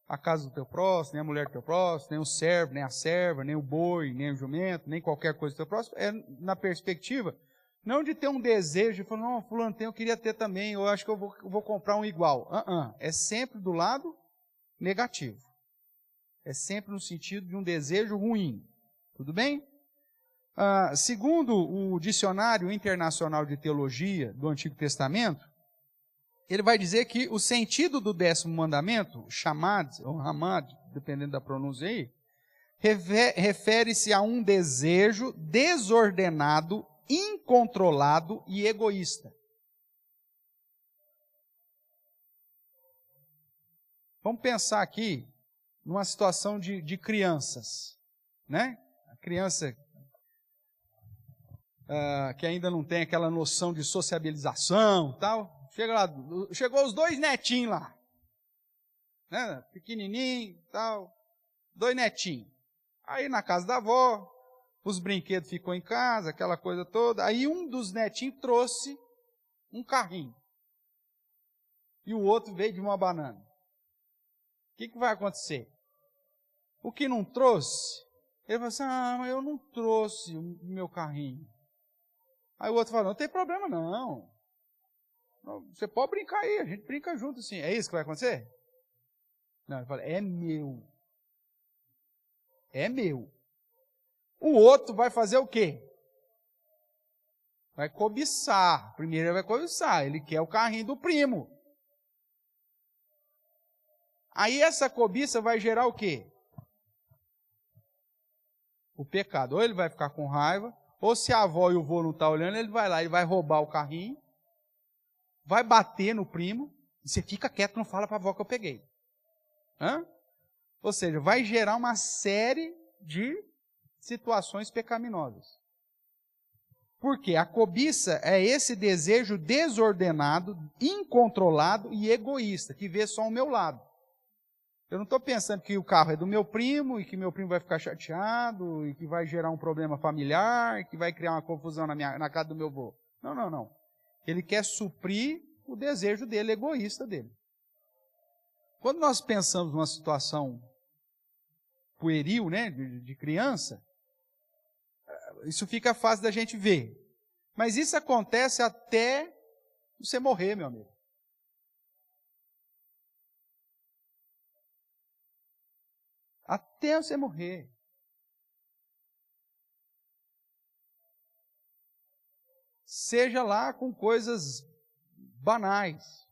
a casa do teu próximo, nem a mulher do teu próximo, nem o servo, nem a serva, nem o boi, nem o jumento, nem qualquer coisa do teu próximo. É na perspectiva, não de ter um desejo, de falar, não, fulano tem, eu queria ter também, eu acho que eu vou comprar um igual. É sempre do lado negativo. É sempre no sentido de um desejo ruim. Tudo bem? Segundo o Dicionário Internacional de Teologia do Antigo Testamento, ele vai dizer que o sentido do 10º mandamento, chamad, ou ramad, dependendo da pronúncia aí, refere-se a um desejo desordenado, incontrolado e egoísta. Vamos pensar aqui numa situação de crianças, né? A criança que ainda não tem aquela noção de sociabilização e tal, chegou os 2 netinhos lá. né? Pequenininho, tal, 2 netinhos. Aí na casa da avó, os brinquedos ficou em casa, aquela coisa toda. Aí um dos netinhos trouxe um carrinho. E o outro veio de uma banana. O que vai acontecer? O que não trouxe, ele falou assim, mas eu não trouxe o meu carrinho. Aí o outro falou, não tem problema não. Você pode brincar aí, a gente brinca junto assim. É isso que vai acontecer? Não, ele falou, é meu. É meu. O outro vai fazer o quê? Vai cobiçar. Primeiro ele vai cobiçar, ele quer o carrinho do primo. Aí essa cobiça vai gerar o quê? O pecado. Ou ele vai ficar com raiva, ou se a avó e o vô não estão olhando, ele vai lá, ele vai roubar o carrinho, vai bater no primo, e você fica quieto, não fala para a avó que eu peguei. Hã? Ou seja, vai gerar uma série de situações pecaminosas. Porque a cobiça é esse desejo desordenado, incontrolado e egoísta, que vê só o meu lado. Eu não estou pensando que o carro é do meu primo e que meu primo vai ficar chateado e que vai gerar um problema familiar, que vai criar uma confusão na casa do meu avô. Não, não, não. Ele quer suprir o desejo dele, egoísta dele. Quando nós pensamos numa situação pueril, né, de criança, isso fica fácil da gente ver. Mas isso acontece até você morrer, meu amigo. Até você morrer. Seja lá com coisas banais.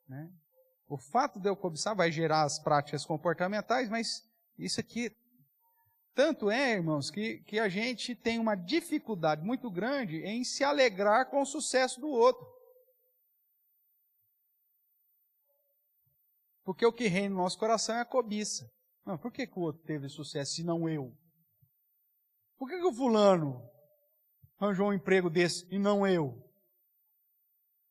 Né? O fato de eu cobiçar vai gerar as práticas comportamentais, mas isso aqui, tanto é, irmãos, que a gente tem uma dificuldade muito grande em se alegrar com o sucesso do outro. Porque o que reina no nosso coração é a cobiça. Não, por que o outro teve sucesso e não eu? Por que o fulano arranjou um emprego desse e não eu?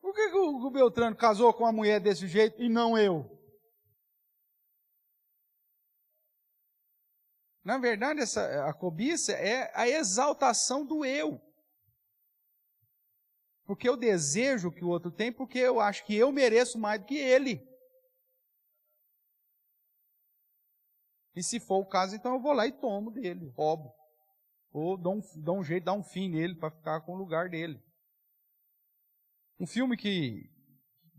Por que o Beltrano casou com uma mulher desse jeito e não eu? Na verdade, a cobiça é a exaltação do eu. Porque eu desejo que o outro tem, porque eu acho que eu mereço mais do que ele. E se for o caso, então eu vou lá e tomo dele, roubo. Ou dou um jeito, dá um fim nele para ficar com o lugar dele. Um filme que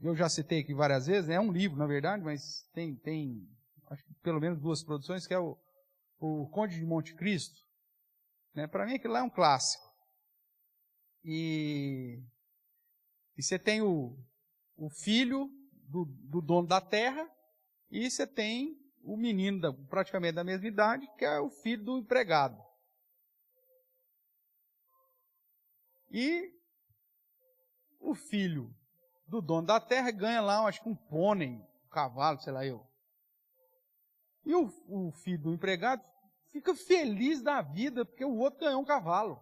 eu já citei aqui várias vezes, né? É um livro, na verdade, mas tem acho que pelo menos 2 produções, que é o Conde de Monte Cristo. Né? Para mim aquilo lá é um clássico. E você tem o filho do dono da terra, e você tem o menino praticamente da mesma idade, que é o filho do empregado. E o filho do dono da terra ganha lá, acho que um pônei, um cavalo, sei lá eu. E o filho do empregado fica feliz da vida, porque o outro ganhou um cavalo.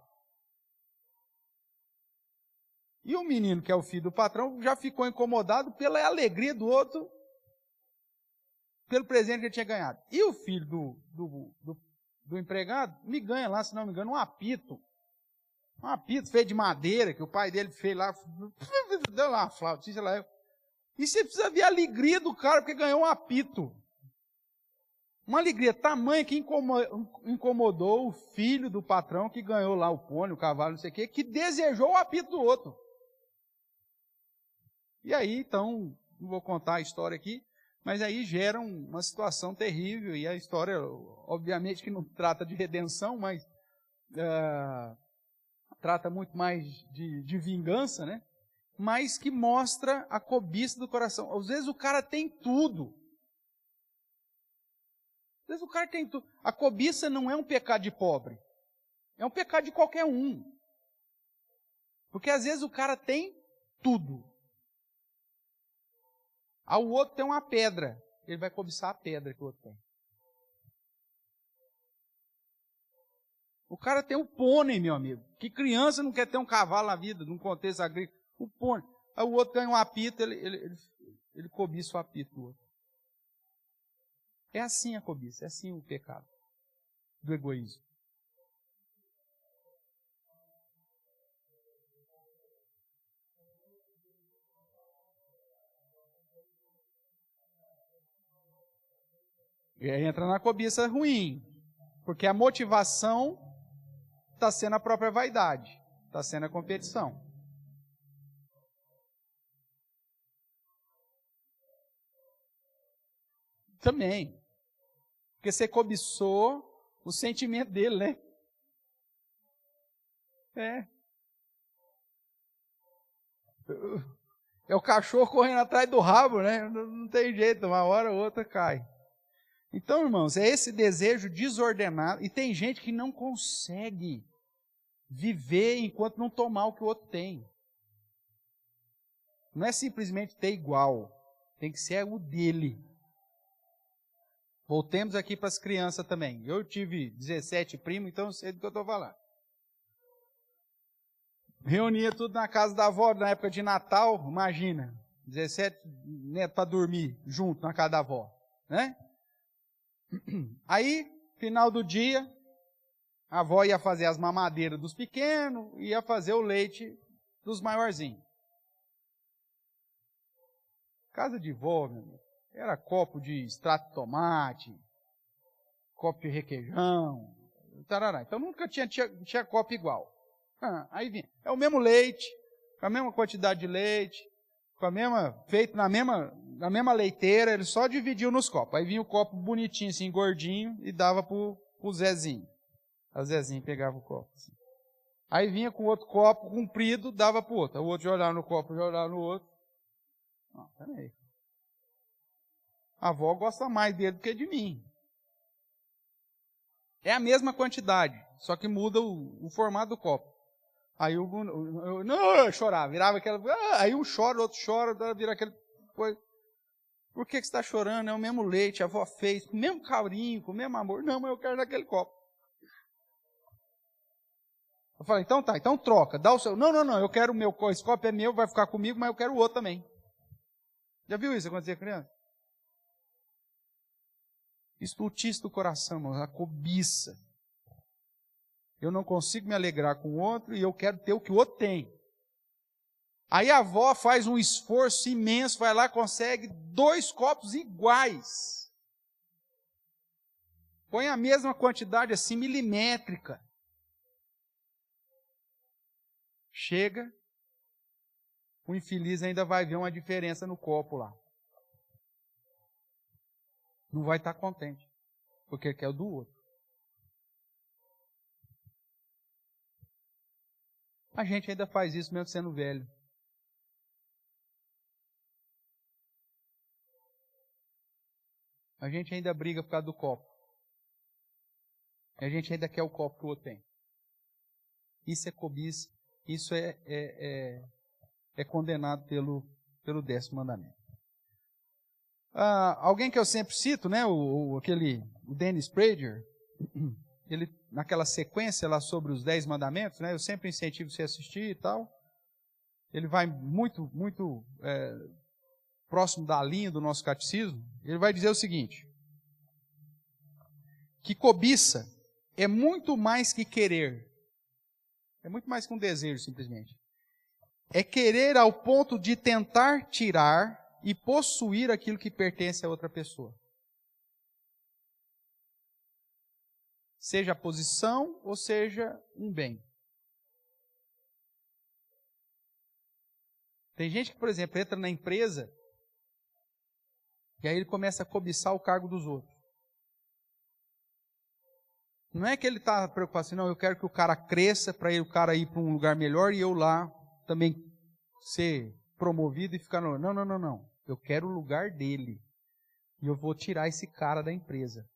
E o menino, que é o filho do patrão, já ficou incomodado pela alegria do outro, pelo presente que ele tinha ganhado. E o filho do empregado me ganha lá, se não me engano, um apito. Um apito feito de madeira, que o pai dele fez lá, deu lá uma flauta, sei lá. E você precisa ver a alegria do cara, porque ganhou um apito. Uma alegria tamanha que incomodou o filho do patrão, que ganhou lá o pônei, o cavalo, não sei o quê, que desejou o apito do outro. E aí, então, não vou contar a história aqui, mas aí gera uma situação terrível, e a história, obviamente que não trata de redenção, mas trata muito mais de vingança, né? Mas que mostra a cobiça do coração. Às vezes o cara tem tudo. Às vezes o cara tem tudo. A cobiça não é um pecado de pobre. É um pecado de qualquer um. Porque às vezes o cara tem tudo. Aí o outro tem uma pedra. Ele vai cobiçar a pedra que o outro tem. O cara tem um pônei, meu amigo. Que criança não quer ter um cavalo na vida, num contexto agrícola? Um pônei. Aí o outro ganha um apito, ele cobiça o apito do outro. É assim a cobiça, é assim o pecado do egoísmo. E aí entra na cobiça ruim, porque a motivação está sendo a própria vaidade, está sendo a competição. Também. Porque você cobiçou o sentimento dele, né? É o cachorro correndo atrás do rabo, né? Não tem jeito, uma hora ou outra cai. Então, irmãos, é esse desejo desordenado. E tem gente que não consegue viver enquanto não tomar o que o outro tem. Não é simplesmente ter igual. Tem que ser o dele. Voltemos aqui para as crianças também. Eu tive 17 primos, então eu sei do que eu estou falando. Reunia tudo na casa da avó na época de Natal, imagina. 17 netos para dormir junto na casa da avó, né? Aí, final do dia, a avó ia fazer as mamadeiras dos pequenos, ia fazer o leite dos maiorzinhos. Casa de vó, meu amigo, era copo de extrato de tomate, copo de requeijão, tarará. Então nunca tinha copo igual. Aí vinha, é o mesmo leite, com a mesma quantidade de leite, feito na mesma leiteira, ele só dividiu nos copos. Aí vinha o copo bonitinho, assim, gordinho, e dava pro Zezinho. O Zezinho pegava o copo. Assim. Aí vinha com outro copo comprido, dava pro outro. O outro já olhava no copo, já olhava no outro. Não, peraí. A avó gosta mais dele do que de mim. É a mesma quantidade, só que muda o formato do copo. Aí eu chorava, virava aquela. Aí um chora, o outro chora, vira aquele. Por que você está chorando? É o mesmo leite, a avó fez, com o mesmo carinho, com o mesmo amor. Não, mas eu quero daquele copo. Eu falei, então tá, então troca, dá o seu. Não, eu quero o meu, esse copo é meu, vai ficar comigo, mas eu quero o outro também. Já viu isso acontecer, criança? Estultice do coração, a cobiça. Eu não consigo me alegrar com o outro e eu quero ter o que o outro tem. Aí a avó faz um esforço imenso, vai lá, consegue 2 copos iguais. Põe a mesma quantidade assim, milimétrica. Chega, o infeliz ainda vai ver uma diferença no copo lá. Não vai estar contente, porque quer o do outro. A gente ainda faz isso mesmo sendo velho. A gente ainda briga por causa do copo. A gente ainda quer o copo que o outro tem. Isso é cobiça. Isso é condenado pelo 10º mandamento. Alguém que eu sempre cito, né, o Dennis Prager, ele, naquela sequência lá sobre os 10 mandamentos, né, eu sempre incentivo você a assistir e tal. Ele vai muito próximo da linha do nosso catecismo. Ele vai dizer o seguinte, que cobiça é muito mais que querer. É muito mais que um desejo, simplesmente. É querer ao ponto de tentar tirar e possuir aquilo que pertence a outra pessoa. Seja a posição ou seja um bem. Tem gente que, por exemplo, entra na empresa e aí ele começa a cobiçar o cargo dos outros. Não é que ele está preocupado assim, não, eu quero que o cara cresça para o cara ir para um lugar melhor e eu lá também ser promovido e ficar... Não. Eu quero o lugar dele. E eu vou tirar esse cara da empresa.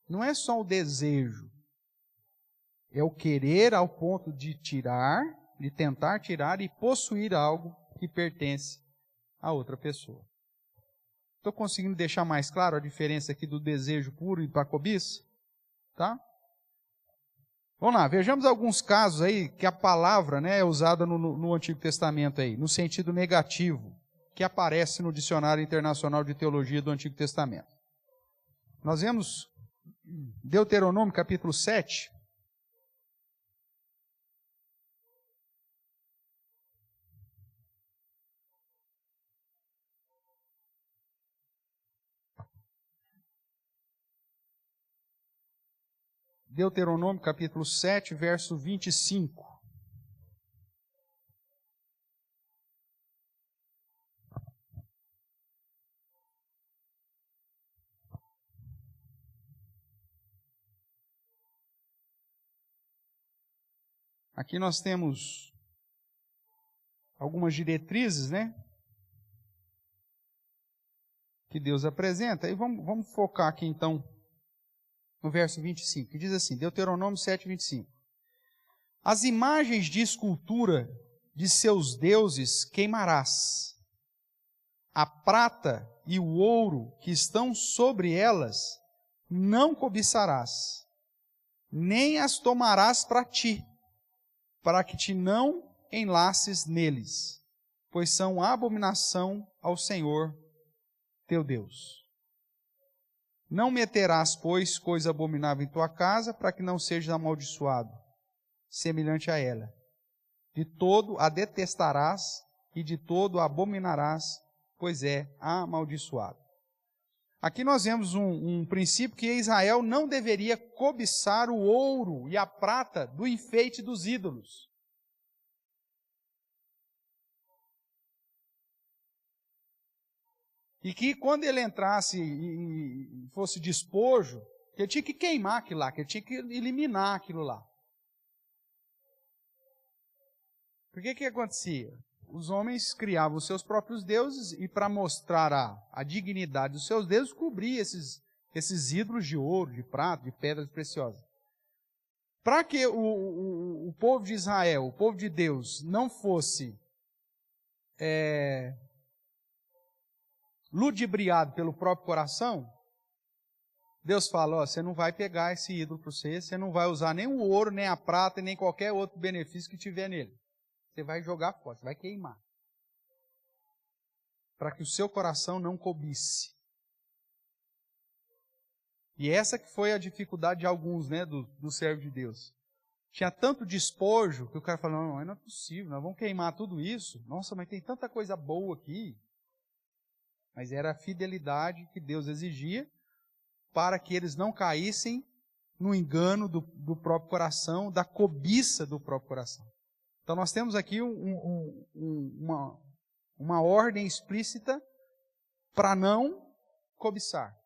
Não é só o desejo. É o querer ao ponto de tirar, de tentar tirar e possuir algo que pertence a outra pessoa. Estou conseguindo deixar mais claro a diferença aqui do desejo puro e para a cobiça? Tá? Vamos lá, vejamos alguns casos aí que a palavra, né, é usada no Antigo Testamento aí, no sentido negativo, que aparece no Dicionário Internacional de Teologia do Antigo Testamento. Nós vemos Deuteronômio capítulo 7. Deuteronômio capítulo 7, verso 25. Aqui nós temos algumas diretrizes, né? Que Deus apresenta. E vamos focar aqui então no verso 25, que diz assim, Deuteronômio 7, 25. As imagens de escultura de seus deuses queimarás. A prata e o ouro que estão sobre elas não cobiçarás, nem as tomarás para ti, para que te não enlaces neles, pois são abominação ao Senhor teu Deus. Não meterás, pois, coisa abominável em tua casa, para que não sejas amaldiçoado, semelhante a ela. De todo a detestarás e de todo a abominarás, pois é amaldiçoado. Aqui nós vemos um princípio que Israel não deveria cobiçar o ouro e a prata do enfeite dos ídolos. E que quando ele entrasse e fosse despojo, ele tinha que queimar aquilo lá, que ele tinha que eliminar aquilo lá. Por que acontecia? Os homens criavam os seus próprios deuses e para mostrar a dignidade dos seus deuses, cobria esses ídolos de ouro, de prata, de pedras preciosas. Para que o povo de Israel, o povo de Deus, não fosse ludibriado pelo próprio coração, Deus fala, você não vai pegar esse ídolo para você não vai usar nem o ouro, nem a prata, nem qualquer outro benefício que tiver nele. Você vai jogar fora, você vai queimar. Para que o seu coração não cobice. E essa que foi a dificuldade de alguns, né, do servo de Deus. Tinha tanto despojo que o cara falou, não é possível, nós vamos queimar tudo isso. Nossa, mas tem tanta coisa boa aqui. Mas era a fidelidade que Deus exigia para que eles não caíssem no engano do próprio coração, da cobiça do próprio coração. Então nós temos aqui uma ordem explícita para não cobiçar.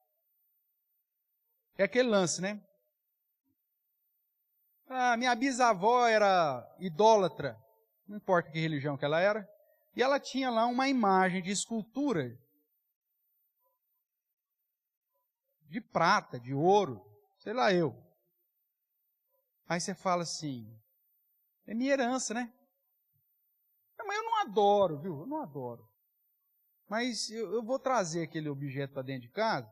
É aquele lance, né? Minha bisavó era idólatra, não importa que religião que ela era, e ela tinha lá uma imagem de escultura de prata, de ouro, sei lá eu. Aí você fala assim, é minha herança, né? Não, mas eu não adoro, viu? Eu não adoro. Mas eu vou trazer aquele objeto para dentro de casa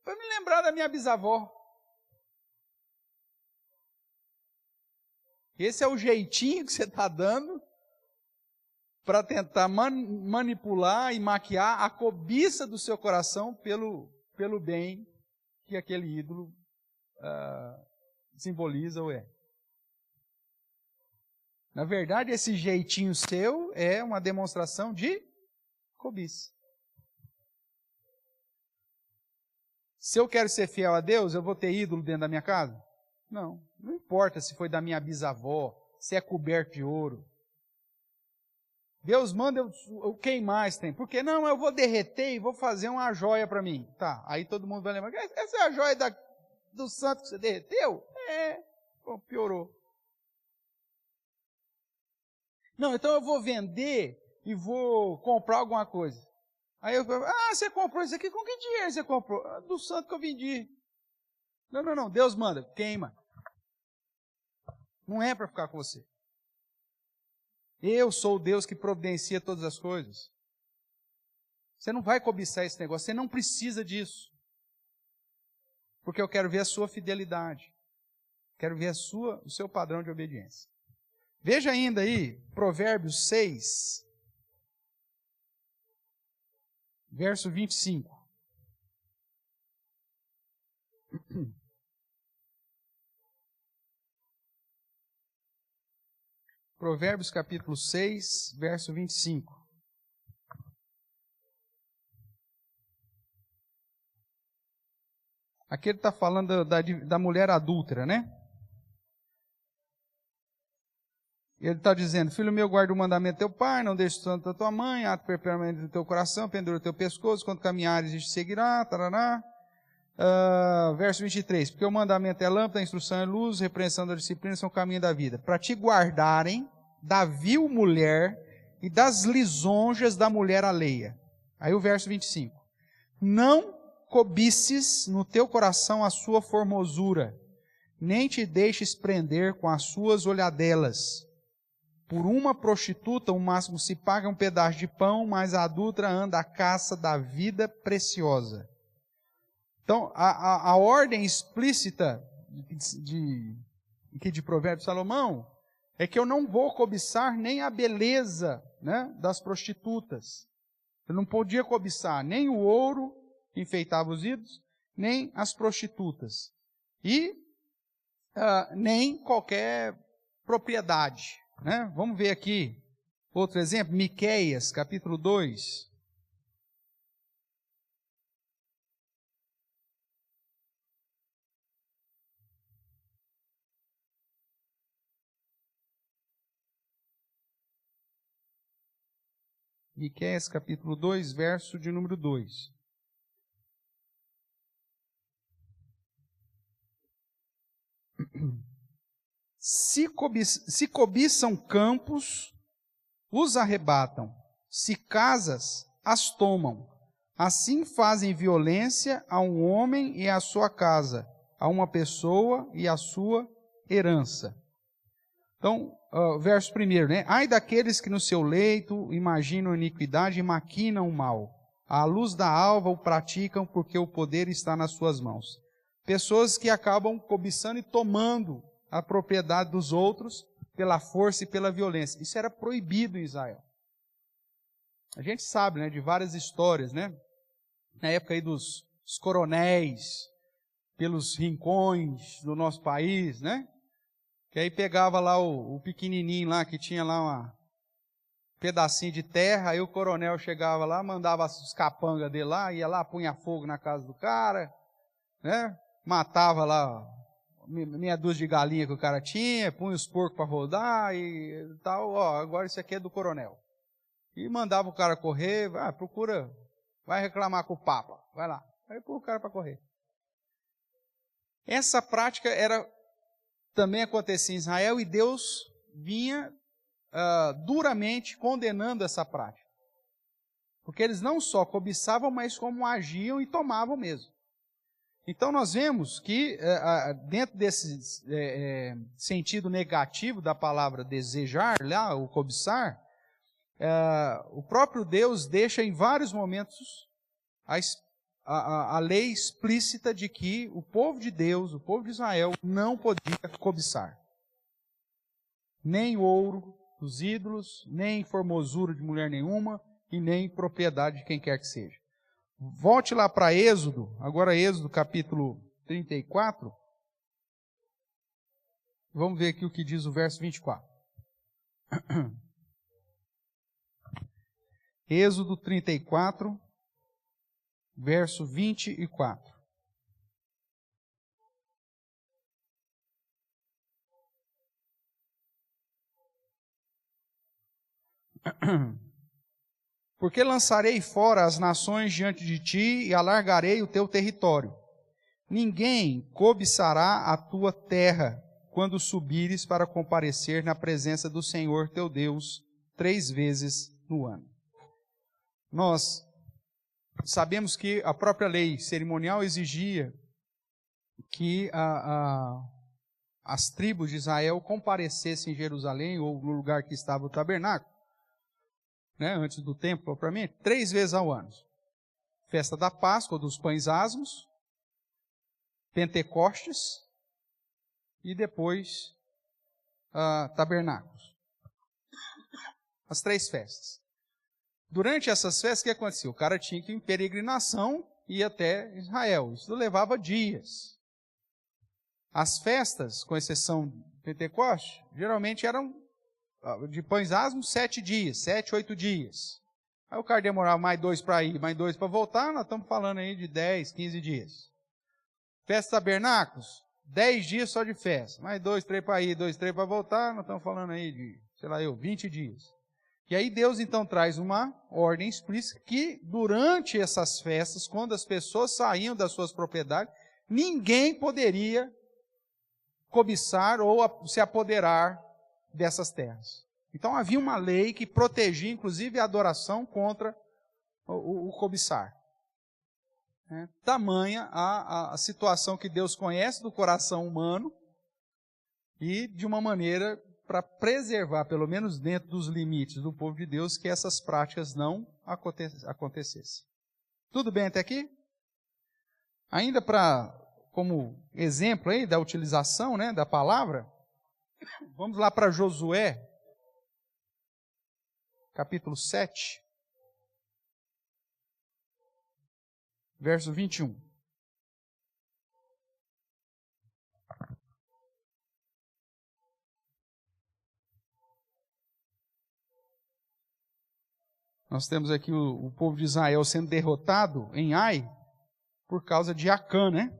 para me lembrar da minha bisavó. Esse é o jeitinho que você está dando para tentar manipular e maquiar a cobiça do seu coração pelo bem que aquele ídolo simboliza ou é. Na verdade, esse jeitinho seu é uma demonstração de cobiça. Se eu quero ser fiel a Deus, eu vou ter ídolo dentro da minha casa? Não. Não importa se foi da minha bisavó, se é coberto de ouro. Deus manda eu queimar esse trem. Por quê? Não, eu vou derreter e vou fazer uma joia para mim. Tá, aí todo mundo vai lembrar. Essa é a joia do santo que você derreteu? Bom, piorou. Não, então eu vou vender e vou comprar alguma coisa. Aí eu falo, você comprou isso aqui? Com que dinheiro você comprou? Do santo que eu vendi. Não, Deus manda, queima. Não é para ficar com você. Eu sou o Deus que providencia todas as coisas. Você não vai cobiçar esse negócio, você não precisa disso. Porque eu quero ver a sua fidelidade. Quero ver o seu padrão de obediência. Veja ainda aí, Provérbios 6, verso 25. Provérbios capítulo 6, verso 25. Aqui ele está falando da mulher adúltera, né? Ele está dizendo, filho meu, guarda o mandamento do teu pai, não deixe o santo da tua mãe, ato perpetuamente do teu coração, pendura o teu pescoço, quando caminhares, te seguirá, tarará. Verso 23, porque o mandamento é lâmpada, a instrução é luz, repreensão da disciplina são o caminho da vida. Para te guardarem da vil mulher e das lisonjas da mulher alheia. Aí o verso 25. Não cobices no teu coração a sua formosura, nem te deixes prender com as suas olhadelas. Por uma prostituta, o máximo se paga um pedaço de pão, mas a adúltera anda à caça da vida preciosa. Então, a ordem explícita de Provérbios de Salomão é que eu não vou cobiçar nem a beleza, né, das prostitutas. Eu não podia cobiçar nem o ouro que enfeitava os ídolos, nem as prostitutas. E nem qualquer propriedade. Né? Vamos ver aqui outro exemplo, Miqueias, capítulo 2. Miqueias, capítulo 2, verso de número 2. Se cobiçam campos, os arrebatam. Se casas, as tomam. Assim fazem violência a um homem e à sua casa, a uma pessoa e à sua herança. Então, verso 1, né? Ai daqueles que no seu leito imaginam iniquidade e maquinam o mal. À luz da alva o praticam, porque o poder está nas suas mãos. Pessoas que acabam cobiçando e tomando a propriedade dos outros pela força e pela violência. Isso era proibido em Israel. A gente sabe, né, de várias histórias, né? Na época aí dos coronéis, pelos rincões do nosso país, né? Que aí pegava lá o pequenininho lá, que tinha lá um pedacinho de terra, aí o coronel chegava lá, mandava os capangas dele lá, ia lá, punha fogo na casa do cara, né? Matava lá meia dúzia de galinha que o cara tinha, punha os porcos para rodar e tal. Ó, agora isso aqui é do coronel. E mandava o cara correr, procura, vai reclamar com o Papa, vai lá. Aí põe o cara para correr. Essa prática também acontecia em Israel e Deus vinha duramente condenando essa prática. Porque eles não só cobiçavam, mas como agiam e tomavam mesmo. Então nós vemos que dentro desse sentido negativo da palavra desejar, lá, o cobiçar, o próprio Deus deixa em vários momentos a lei explícita de que o povo de Deus, o povo de Israel, não podia cobiçar. Nem ouro dos ídolos, nem formosura de mulher nenhuma, e nem propriedade de quem quer que seja. Volte lá para Êxodo, agora Êxodo capítulo 34. Vamos ver aqui o que diz o verso 24. Êxodo 34, verso 24. Porque lançarei fora as nações diante de ti e alargarei o teu território. Ninguém cobiçará a tua terra quando subires para comparecer na presença do Senhor teu Deus 3 vezes no ano. Nós sabemos que a própria lei cerimonial exigia que as tribos de Israel comparecessem em Jerusalém ou no lugar que estava o tabernáculo, né, antes do templo propriamente, 3 vezes ao ano. festa da Páscoa, dos pães asmos, Pentecostes e depois Tabernáculos. As 3 festas. Durante essas festas, o que acontecia? O cara tinha que ir em peregrinação e ir até Israel. Isso levava dias. As festas, com exceção de Pentecostes, geralmente eram de pães asmos 7 dias, 7, 8 dias. Aí o cara demorava mais 2 para ir, mais 2 para voltar, nós estamos falando aí de 10, 15 dias. Festa Tabernáculos, 10 dias só de festa. Mais 2, 3 para ir, 2, 3 para voltar, nós estamos falando aí de, 20 dias. E aí Deus então traz uma ordem explícita que durante essas festas, quando as pessoas saíam das suas propriedades, ninguém poderia cobiçar ou se apoderar dessas terras. Então havia uma lei que protegia inclusive a adoração contra o cobiçar. Tamanha a situação que Deus conhece do coração humano e de uma maneira para preservar, pelo menos dentro dos limites do povo de Deus, que essas práticas não acontecessem. Tudo bem até aqui? Ainda como exemplo aí da utilização, da palavra, vamos lá para Josué, capítulo 7, verso 21. Nós temos aqui o povo de Israel sendo derrotado em Ai por causa de Acã, né?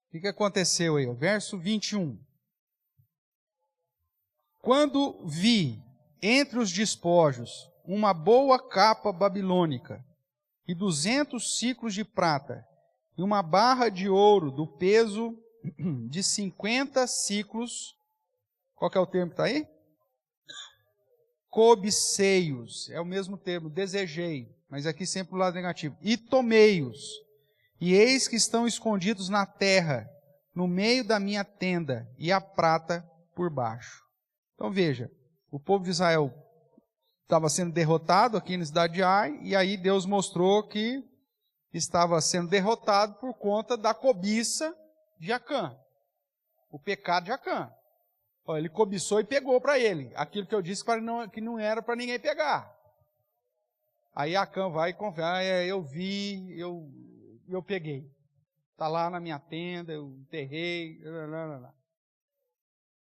O que aconteceu aí? O verso 21. Quando vi entre os despojos uma boa capa babilônica e 200 siclos de prata e uma barra de ouro do peso de 50 siclos, qual que é o termo que está aí? Cobicei-os, é o mesmo termo, desejei, mas aqui sempre o lado negativo. E tomei-os, e eis que estão escondidos na terra, no meio da minha tenda, e a prata por baixo. Então veja, o povo de Israel estava sendo derrotado aqui na cidade de Ai, e aí Deus mostrou que estava sendo derrotado por conta da cobiça de Acã, o pecado de Acã. Ele cobiçou e pegou para ele aquilo que eu disse que não era para ninguém pegar. Aí Acã vai e confessa, eu vi, eu peguei. Está lá na minha tenda, eu enterrei.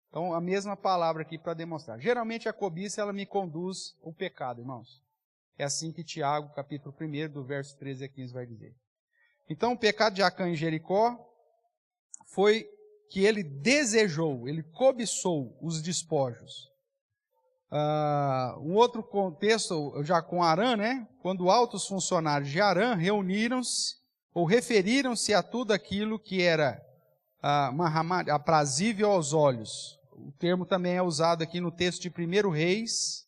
Então, a mesma palavra aqui para demonstrar. Geralmente a cobiça, ela me conduz ao pecado, irmãos. É assim que Tiago, capítulo 1, do verso 13 a 15, vai dizer. Então, o pecado de Acã em Jericó foi que ele desejou, ele cobiçou os despojos. Um outro contexto, já com Arã, quando altos funcionários de Arã reuniram-se, ou referiram-se a tudo aquilo que era aprazível aos olhos. O termo também é usado aqui no texto de 1 Reis,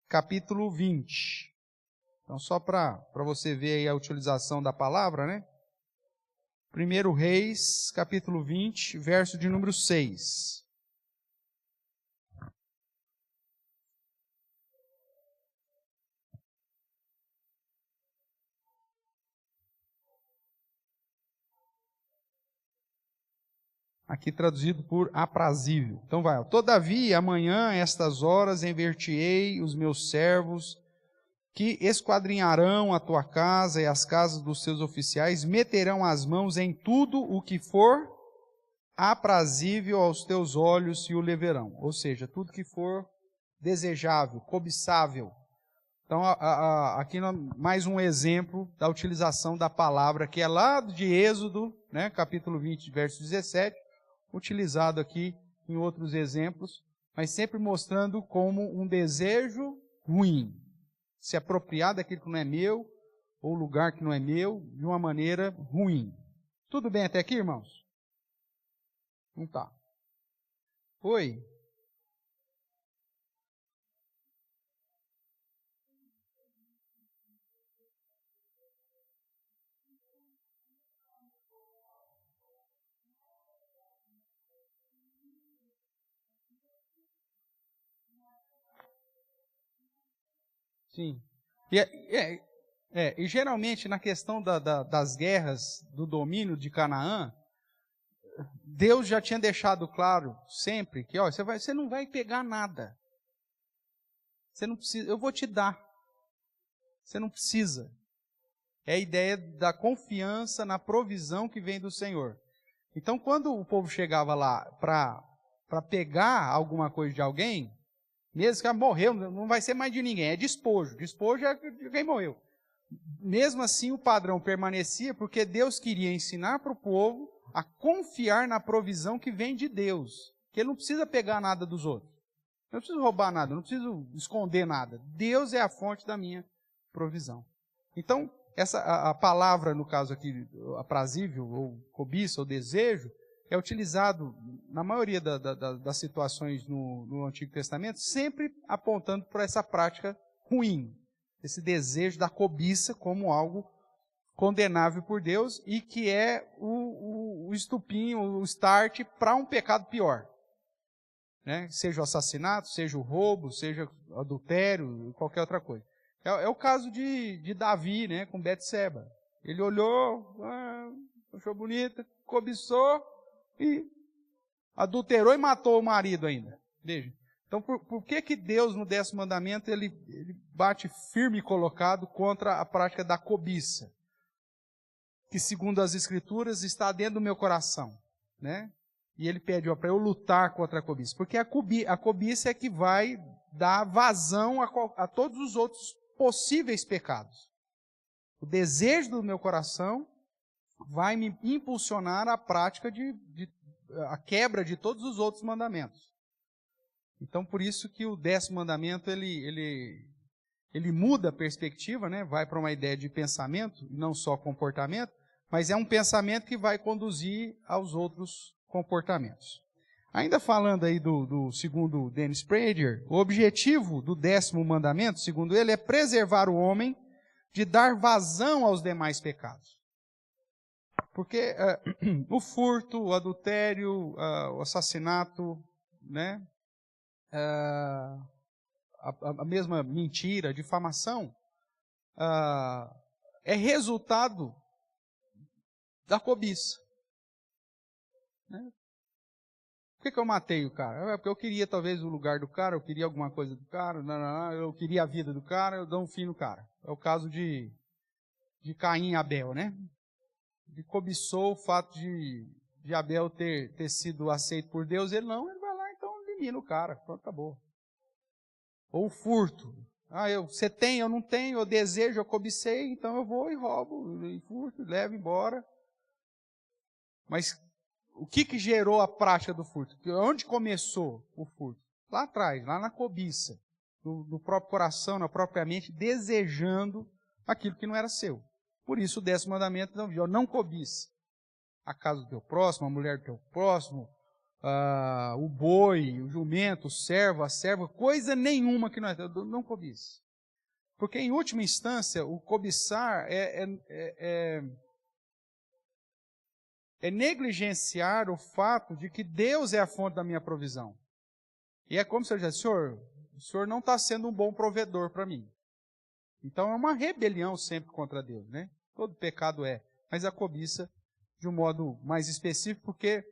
capítulo 20. Então, só para você ver aí a utilização da palavra, 1 Reis, capítulo 20, verso de número 6. Aqui traduzido por aprazível. Então vai. Todavia, amanhã, estas horas, enviar-te-ei os meus servos, que esquadrinharão a tua casa e as casas dos teus oficiais, meterão as mãos em tudo o que for aprazível aos teus olhos e o levarão. Ou seja, tudo que for desejável, cobiçável. Então, aqui mais um exemplo da utilização da palavra, que é lá de Êxodo, capítulo 20, verso 17, utilizado aqui em outros exemplos, mas sempre mostrando como um desejo ruim, se apropriar daquilo que não é meu, ou lugar que não é meu, de uma maneira ruim. Tudo bem até aqui, irmãos? Não tá. Oi? Sim. E geralmente na questão das guerras, do domínio de Canaã, Deus já tinha deixado claro sempre que você não vai pegar nada. Você não precisa, eu vou te dar. Você não precisa. É a ideia da confiança na provisão que vem do Senhor. Então, quando o povo chegava lá para pegar alguma coisa de alguém, mesmo que morreu, não vai ser mais de ninguém, é despojo. Despojo é de quem morreu. Mesmo assim, o padrão permanecia, porque Deus queria ensinar para o povo a confiar na provisão que vem de Deus. Que ele não precisa pegar nada dos outros. Eu não preciso roubar nada, não preciso esconder nada. Deus é a fonte da minha provisão. Então, a palavra, no caso aqui, aprazível, ou cobiça, ou desejo, é utilizado na maioria das situações no Antigo Testamento, sempre apontando para essa prática ruim, esse desejo da cobiça como algo condenável por Deus e que é o estupim, o start para um pecado pior. Né? Seja o assassinato, seja o roubo, seja o adultério, qualquer outra coisa. É o caso de Davi, né, com Betseba. Ele olhou, achou bonita, cobiçou e adulterou e matou o marido ainda. Veja. Então, por que Deus, no 10º mandamento, ele bate firme e colocado contra a prática da cobiça? Que, segundo as Escrituras, está dentro do meu coração, né? E ele pede para eu lutar contra a cobiça. Porque a cobiça é que vai dar vazão a todos os outros possíveis pecados. O desejo do meu coração vai me impulsionar à prática a quebra de todos os outros mandamentos. Então, por isso que o 10º mandamento, ele muda a perspectiva, né? Vai para uma ideia de pensamento, não só comportamento, mas é um pensamento que vai conduzir aos outros comportamentos. Ainda falando aí do segundo Dennis Prager, o objetivo do 10º mandamento, segundo ele, é preservar o homem de dar vazão aos demais pecados. Porque o furto, o adultério, o assassinato, né? A mesma mentira, a difamação, é resultado da cobiça. Né? Por que eu matei o cara? Porque eu queria talvez o lugar do cara, eu queria alguma coisa do cara, eu queria a vida do cara, eu dou um fim no cara. É o caso de Caim e Abel, né? Ele cobiçou o fato de Abel ter sido aceito por Deus, ele vai lá, então elimina o cara, pronto, acabou. Ou o furto. Você tem, eu não tenho, eu desejo, eu cobicei, então eu vou e roubo, e furto, levo embora. Mas o que gerou a prática do furto? Onde começou o furto? Lá atrás, lá na cobiça, no próprio coração, na própria mente, desejando aquilo que não era seu. Por isso o 10º mandamento não cobiça a casa do teu próximo, a mulher do teu próximo, o boi, o jumento, o servo, a serva, coisa nenhuma que não é teu, não cobiça. Porque em última instância, o cobiçar é negligenciar o fato de que Deus é a fonte da minha provisão. E é como se eu dissesse, o Senhor não está sendo um bom provedor para mim. Então é uma rebelião sempre contra Deus, né? Todo pecado mas a cobiça de um modo mais específico, porque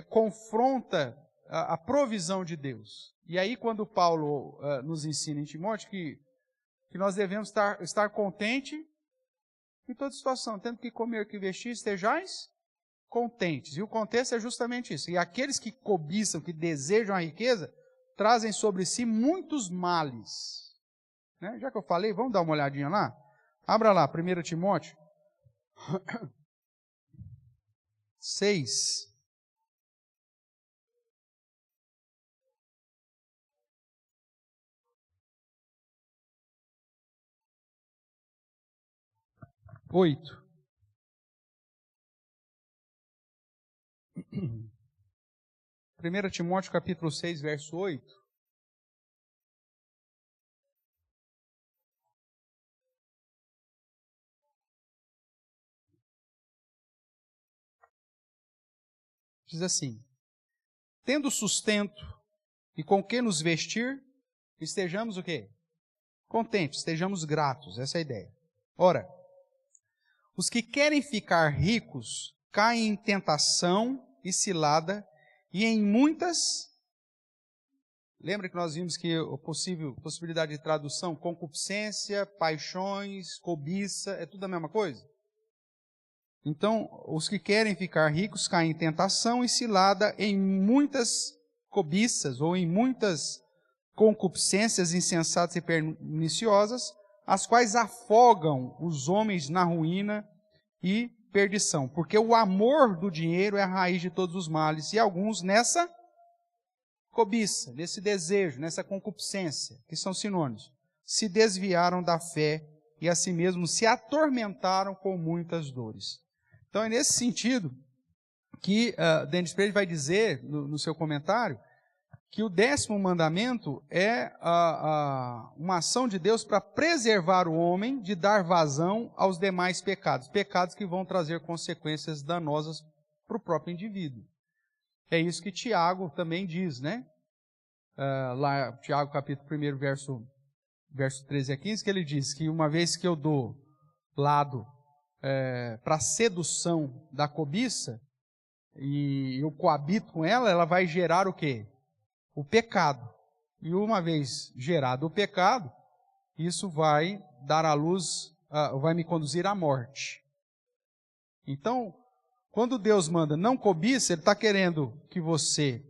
confronta a provisão de Deus. E aí quando Paulo nos ensina em Timóteo que nós devemos estar contente em toda situação, tendo que comer, que vestir, estejais contentes. E o contexto é justamente isso. E aqueles que cobiçam, que desejam a riqueza, trazem sobre si muitos males. Né? Já que eu falei, vamos dar uma olhadinha lá? Abra lá, 1 Timóteo 6. Oito. 1 Timóteo capítulo 6, verso 8. Diz assim: tendo sustento e com que nos vestir, estejamos o quê? Contentes, estejamos gratos, essa é a ideia. Ora, os que querem ficar ricos caem em tentação e cilada e em muitas... Lembra que nós vimos que a possibilidade de tradução, concupiscência, paixões, cobiça, é tudo a mesma coisa? Então, os que querem ficar ricos caem em tentação e cilada em muitas cobiças ou em muitas concupiscências insensatas e perniciosas, as quais afogam os homens na ruína e perdição. Porque o amor do dinheiro é a raiz de todos os males, e alguns nessa cobiça, nesse desejo, nessa concupiscência, que são sinônimos, se desviaram da fé e a si mesmos se atormentaram com muitas dores. Então é nesse sentido que Dennis Prager vai dizer no seu comentário que o 10º mandamento é uma ação de Deus para preservar o homem de dar vazão aos demais pecados, pecados que vão trazer consequências danosas para o próprio indivíduo. É isso que Tiago também diz, né? Lá, Tiago capítulo 1, verso 13 a 15, que ele diz que uma vez que eu dou lado para a sedução da cobiça, e eu coabito com ela, ela vai gerar o quê? O pecado. E uma vez gerado o pecado, isso vai dar à luz, vai me conduzir à morte. Então, quando Deus manda não cobiça, Ele está querendo que você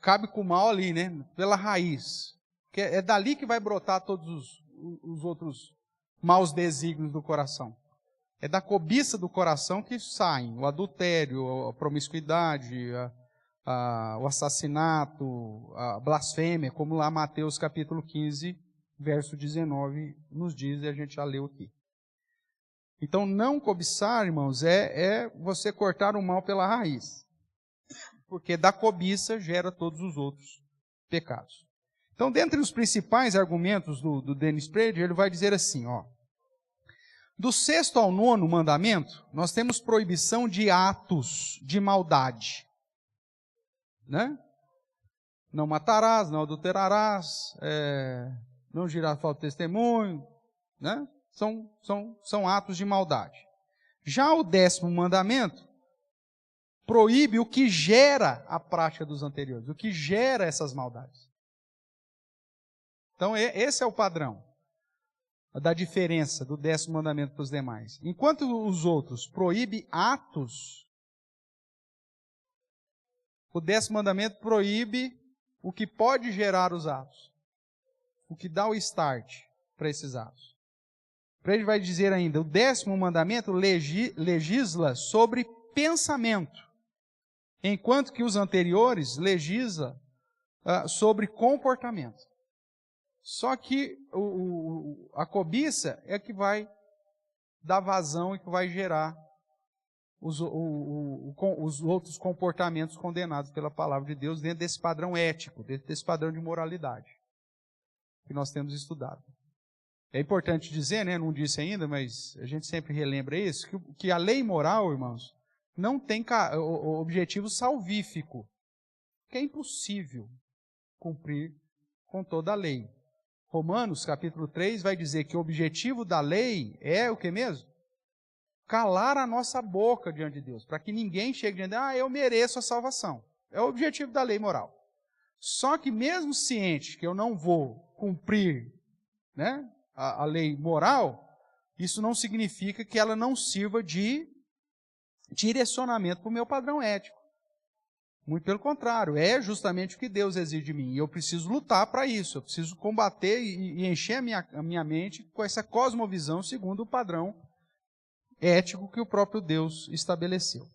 cabe com o mal ali, né? Pela raiz. Que é dali que vai brotar todos os outros maus desígnios do coração. É da cobiça do coração que saem o adultério, a promiscuidade, o assassinato, a blasfêmia, como lá Mateus capítulo 15, verso 19 nos diz, e a gente já leu aqui. Então, não cobiçar, irmãos, é você cortar o mal pela raiz. Porque da cobiça gera todos os outros pecados. Então, dentre os principais argumentos do Dennis Prager, ele vai dizer assim, ó. Do 6º ao 9º mandamento, nós temos proibição de atos de maldade. Né? Não matarás, não adulterarás, não dirás falso testemunho, né? São atos de maldade. Já o 10º mandamento proíbe o que gera a prática dos anteriores, o que gera essas maldades. Então, esse é o padrão da diferença do 10º mandamento para os demais. Enquanto os outros proíbem atos, o 10º mandamento proíbe o que pode gerar os atos, o que dá o start para esses atos. Ele vai dizer ainda, o 10º mandamento legisla sobre pensamento, enquanto que os anteriores legislam sobre comportamento. Só que a cobiça é que vai dar vazão e que vai gerar os outros comportamentos condenados pela palavra de Deus dentro desse padrão ético, dentro desse padrão de moralidade que nós temos estudado. É importante dizer, né, não disse ainda, mas a gente sempre relembra isso, que a lei moral, irmãos, não tem o objetivo salvífico, que é impossível cumprir com toda a lei. Romanos, capítulo 3, vai dizer que o objetivo da lei é o que mesmo? Calar a nossa boca diante de Deus, para que ninguém chegue diante de Deus, eu mereço a salvação. É o objetivo da lei moral. Só que mesmo ciente que eu não vou cumprir, né, a lei moral, isso não significa que ela não sirva de direcionamento para o meu padrão ético. Muito pelo contrário, é justamente o que Deus exige de mim. E eu preciso lutar para isso, eu preciso combater e encher a minha mente com essa cosmovisão segundo o padrão ético que o próprio Deus estabeleceu.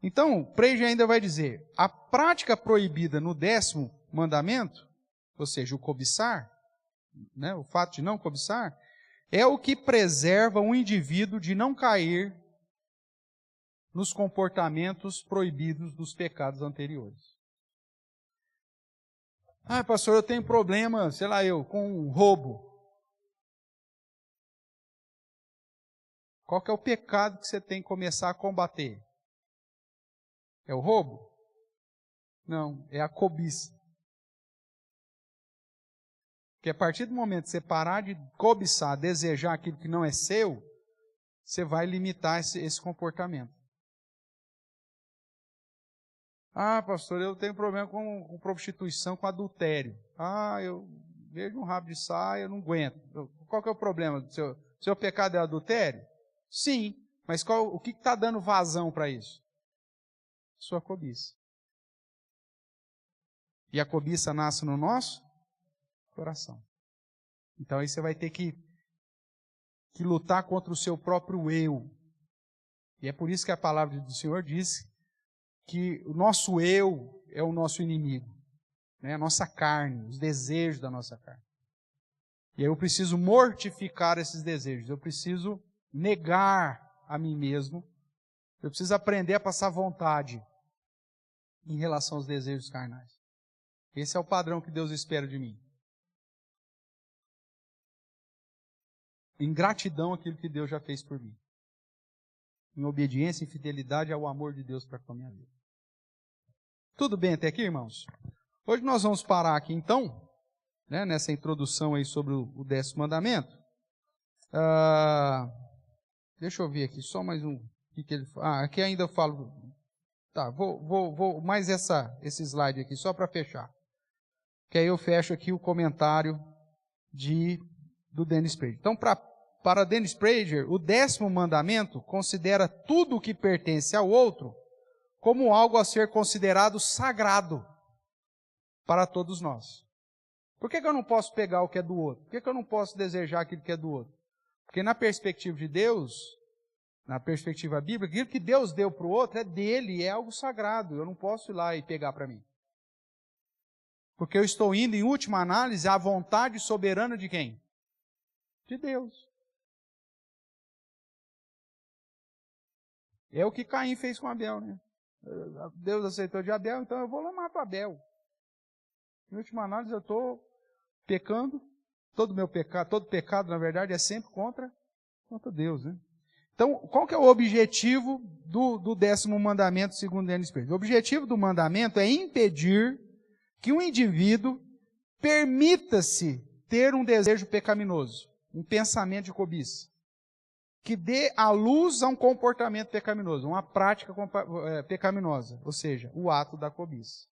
Então, Prager ainda vai dizer, a prática proibida no 10º mandamento, ou seja, o cobiçar, né, o fato de não cobiçar, é o que preserva o indivíduo de não cair nos comportamentos proibidos dos pecados anteriores. Ah, pastor, eu tenho problema, com roubo. Qual que é o pecado que você tem que começar a combater? É o roubo? Não, é a cobiça. Porque a partir do momento que você parar de cobiçar, desejar aquilo que não é seu, você vai limitar esse comportamento. Ah, pastor, eu tenho problema com prostituição, com adultério. Ah, eu vejo um rabo de saia, eu não aguento. Qual que é o problema? Seu pecado é adultério? Sim, mas o que está dando vazão para isso? Sua cobiça. E a cobiça nasce no nosso coração. Então aí você vai ter que lutar contra o seu próprio eu. E é por isso que a palavra do Senhor diz que o nosso eu é o nosso inimigo, né? A nossa carne, os desejos da nossa carne. E aí eu preciso mortificar esses desejos, eu preciso negar a mim mesmo, eu preciso aprender a passar vontade em relação aos desejos carnais. Esse é o padrão que Deus espera de mim. Em gratidão àquilo que Deus já fez por mim. Em obediência e fidelidade ao amor de Deus para com a minha vida. Tudo bem até aqui, irmãos? Hoje nós vamos parar aqui então, né, nessa introdução aí sobre o 10º mandamento. Deixa eu ver aqui, só mais um. Que ele, aqui ainda eu falo. Tá, vou mais esse slide aqui, só para fechar. Que aí eu fecho aqui o comentário do Dennis Prager. Então, para Dennis Prager, o 10º mandamento considera tudo o que pertence ao outro como algo a ser considerado sagrado para todos nós. Por que eu não posso pegar o que é do outro? Por que eu não posso desejar aquilo que é do outro? Porque na perspectiva de Deus, na perspectiva bíblica, aquilo que Deus deu para o outro é dele, é algo sagrado. Eu não posso ir lá e pegar para mim. Porque eu estou indo, em última análise, à vontade soberana de quem? De Deus. É o que Caim fez com Abel, né? Deus aceitou de Abel, então eu vou lá matar Abel. Em última análise, eu estou pecando. Todo pecado, na verdade, é sempre contra Deus, né? Então, qual que é o objetivo do 10º mandamento, segundo Dennis Prager? O objetivo do mandamento é impedir que um indivíduo permita-se ter um desejo pecaminoso, um pensamento de cobiça, que dê à luz a um comportamento pecaminoso, uma prática pecaminosa, ou seja, o ato da cobiça.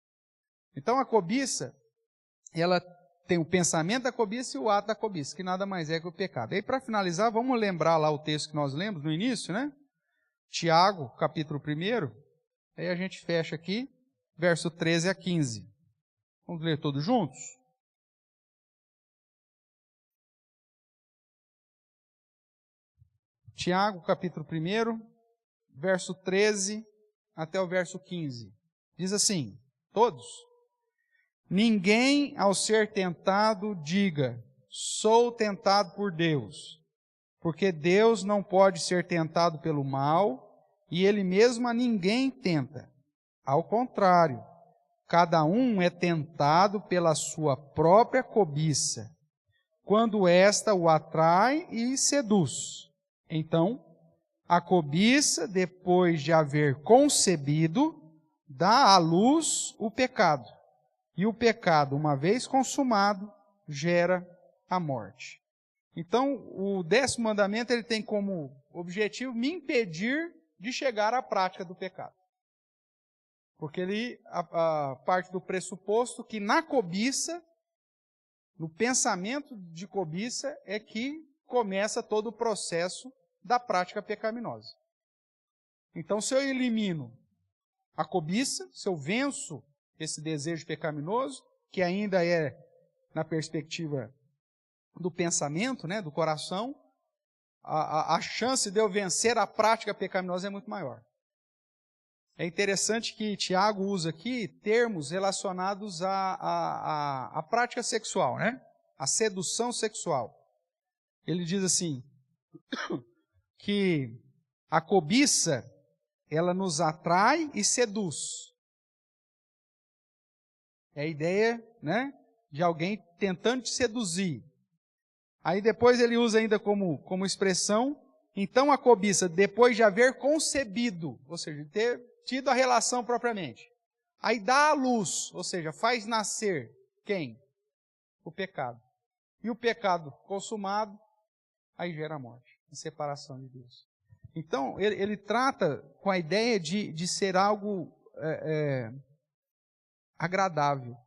Então a cobiça, ela tem o pensamento da cobiça e o ato da cobiça, que nada mais é que o pecado. E aí, para finalizar, vamos lembrar lá o texto que nós lemos no início, né? Tiago, capítulo 1, aí a gente fecha aqui, verso 13 a 15. Vamos ler todos juntos? Tiago, capítulo 1, verso 13 até o verso 15. Diz assim, todos: ninguém ao ser tentado diga, sou tentado por Deus, porque Deus não pode ser tentado pelo mal, e Ele mesmo a ninguém tenta. Ao contrário, cada um é tentado pela sua própria cobiça, quando esta o atrai e seduz. Então, a cobiça, depois de haver concebido, dá à luz o pecado. E o pecado, uma vez consumado, gera a morte. Então, o 10º mandamento ele tem como objetivo me impedir de chegar à prática do pecado. Porque ele parte do pressuposto que na cobiça, no pensamento de cobiça, é que começa todo o processo da prática pecaminosa. Então, se eu elimino a cobiça, se eu venço esse desejo pecaminoso, que ainda é na perspectiva do pensamento, né, do coração, a chance de eu vencer a prática pecaminosa é muito maior. É interessante que Tiago usa aqui termos relacionados à prática sexual, né? A sedução sexual. Ele diz assim, que a cobiça, ela nos atrai e seduz. É a ideia, né, de alguém tentando te seduzir. Aí depois ele usa ainda como expressão, então a cobiça, depois de haver concebido, ou seja, de ter tido a relação propriamente, aí dá à luz, ou seja, faz nascer quem? O pecado. e o pecado consumado, aí gera a morte, a separação de Deus. Então, ele trata com a ideia de ser algo agradável.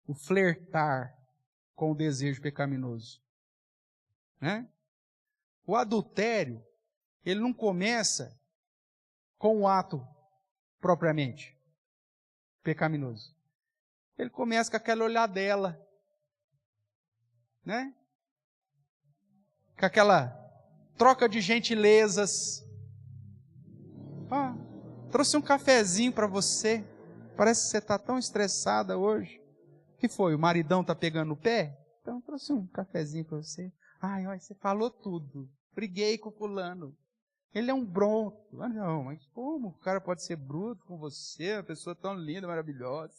O flertar com o desejo pecaminoso. Né? O adultério, ele não começa com o ato propriamente pecaminoso. Ele começa com aquela olhadela, né? Com aquela troca de gentilezas. Trouxe um cafezinho para você. Parece que você está tão estressada hoje. O que foi? O maridão está pegando o pé? Então trouxe um cafezinho para você. Ai, olha, você falou tudo. Briguei com o fulano. Ele é um bronco. Ah, não, mas como o cara pode ser bruto com você? Uma pessoa tão linda, maravilhosa.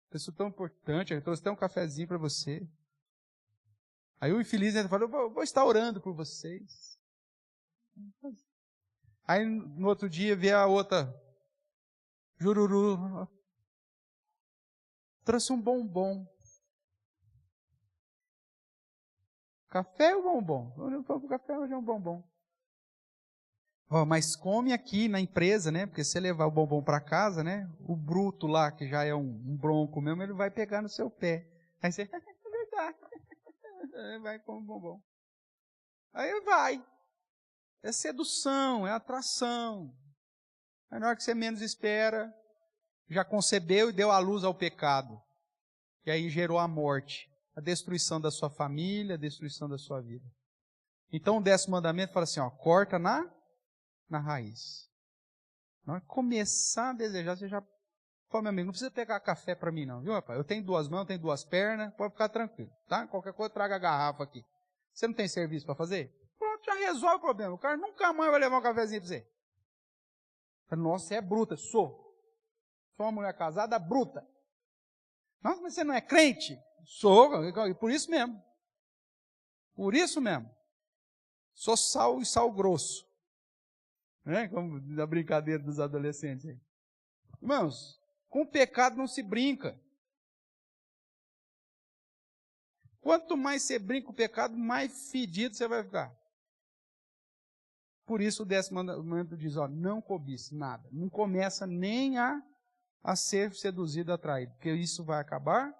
Uma pessoa tão importante. Eu trouxe até um cafezinho para você. Aí o infeliz ainda falou, vou estar orando por vocês. Aí no outro dia vê a outra, jururu, trouxe um bombom. Café ou bombom? O café hoje é um bombom. Mas come aqui na empresa, né? Porque se você levar o bombom para casa, né? O bruto lá, que já é um bronco mesmo, ele vai pegar no seu pé. Aí você, é verdade. Vai com o bombom. Aí vai. É sedução, é atração. Aí na hora que você menos espera, já concebeu e deu à luz ao pecado. E aí gerou a morte, a destruição da sua família, a destruição da sua vida. Então o 10º mandamento fala assim, corta na raiz. Na hora que começar a desejar, você já... Fala, meu amigo, não precisa pegar café para mim não, viu, rapaz? Eu tenho 2 mãos, tenho 2 pernas, pode ficar tranquilo, tá? Qualquer coisa, traga a garrafa aqui. Você não tem serviço para fazer? Pronto, já resolve o problema. O cara nunca mais vai levar um cafezinho para você. Nossa, você é bruta. Sou uma mulher casada bruta. Nossa, mas você não é crente? Sou, por isso mesmo. Por isso mesmo. Sou sal e sal grosso. Né? Como a brincadeira dos adolescentes aí. Irmãos, com o pecado não se brinca. Quanto mais você brinca com o pecado, mais fedido você vai ficar. Por isso o 10º mandamento diz, não cobice nada. Não começa nem a ser seduzido, atraído. Porque isso vai acabar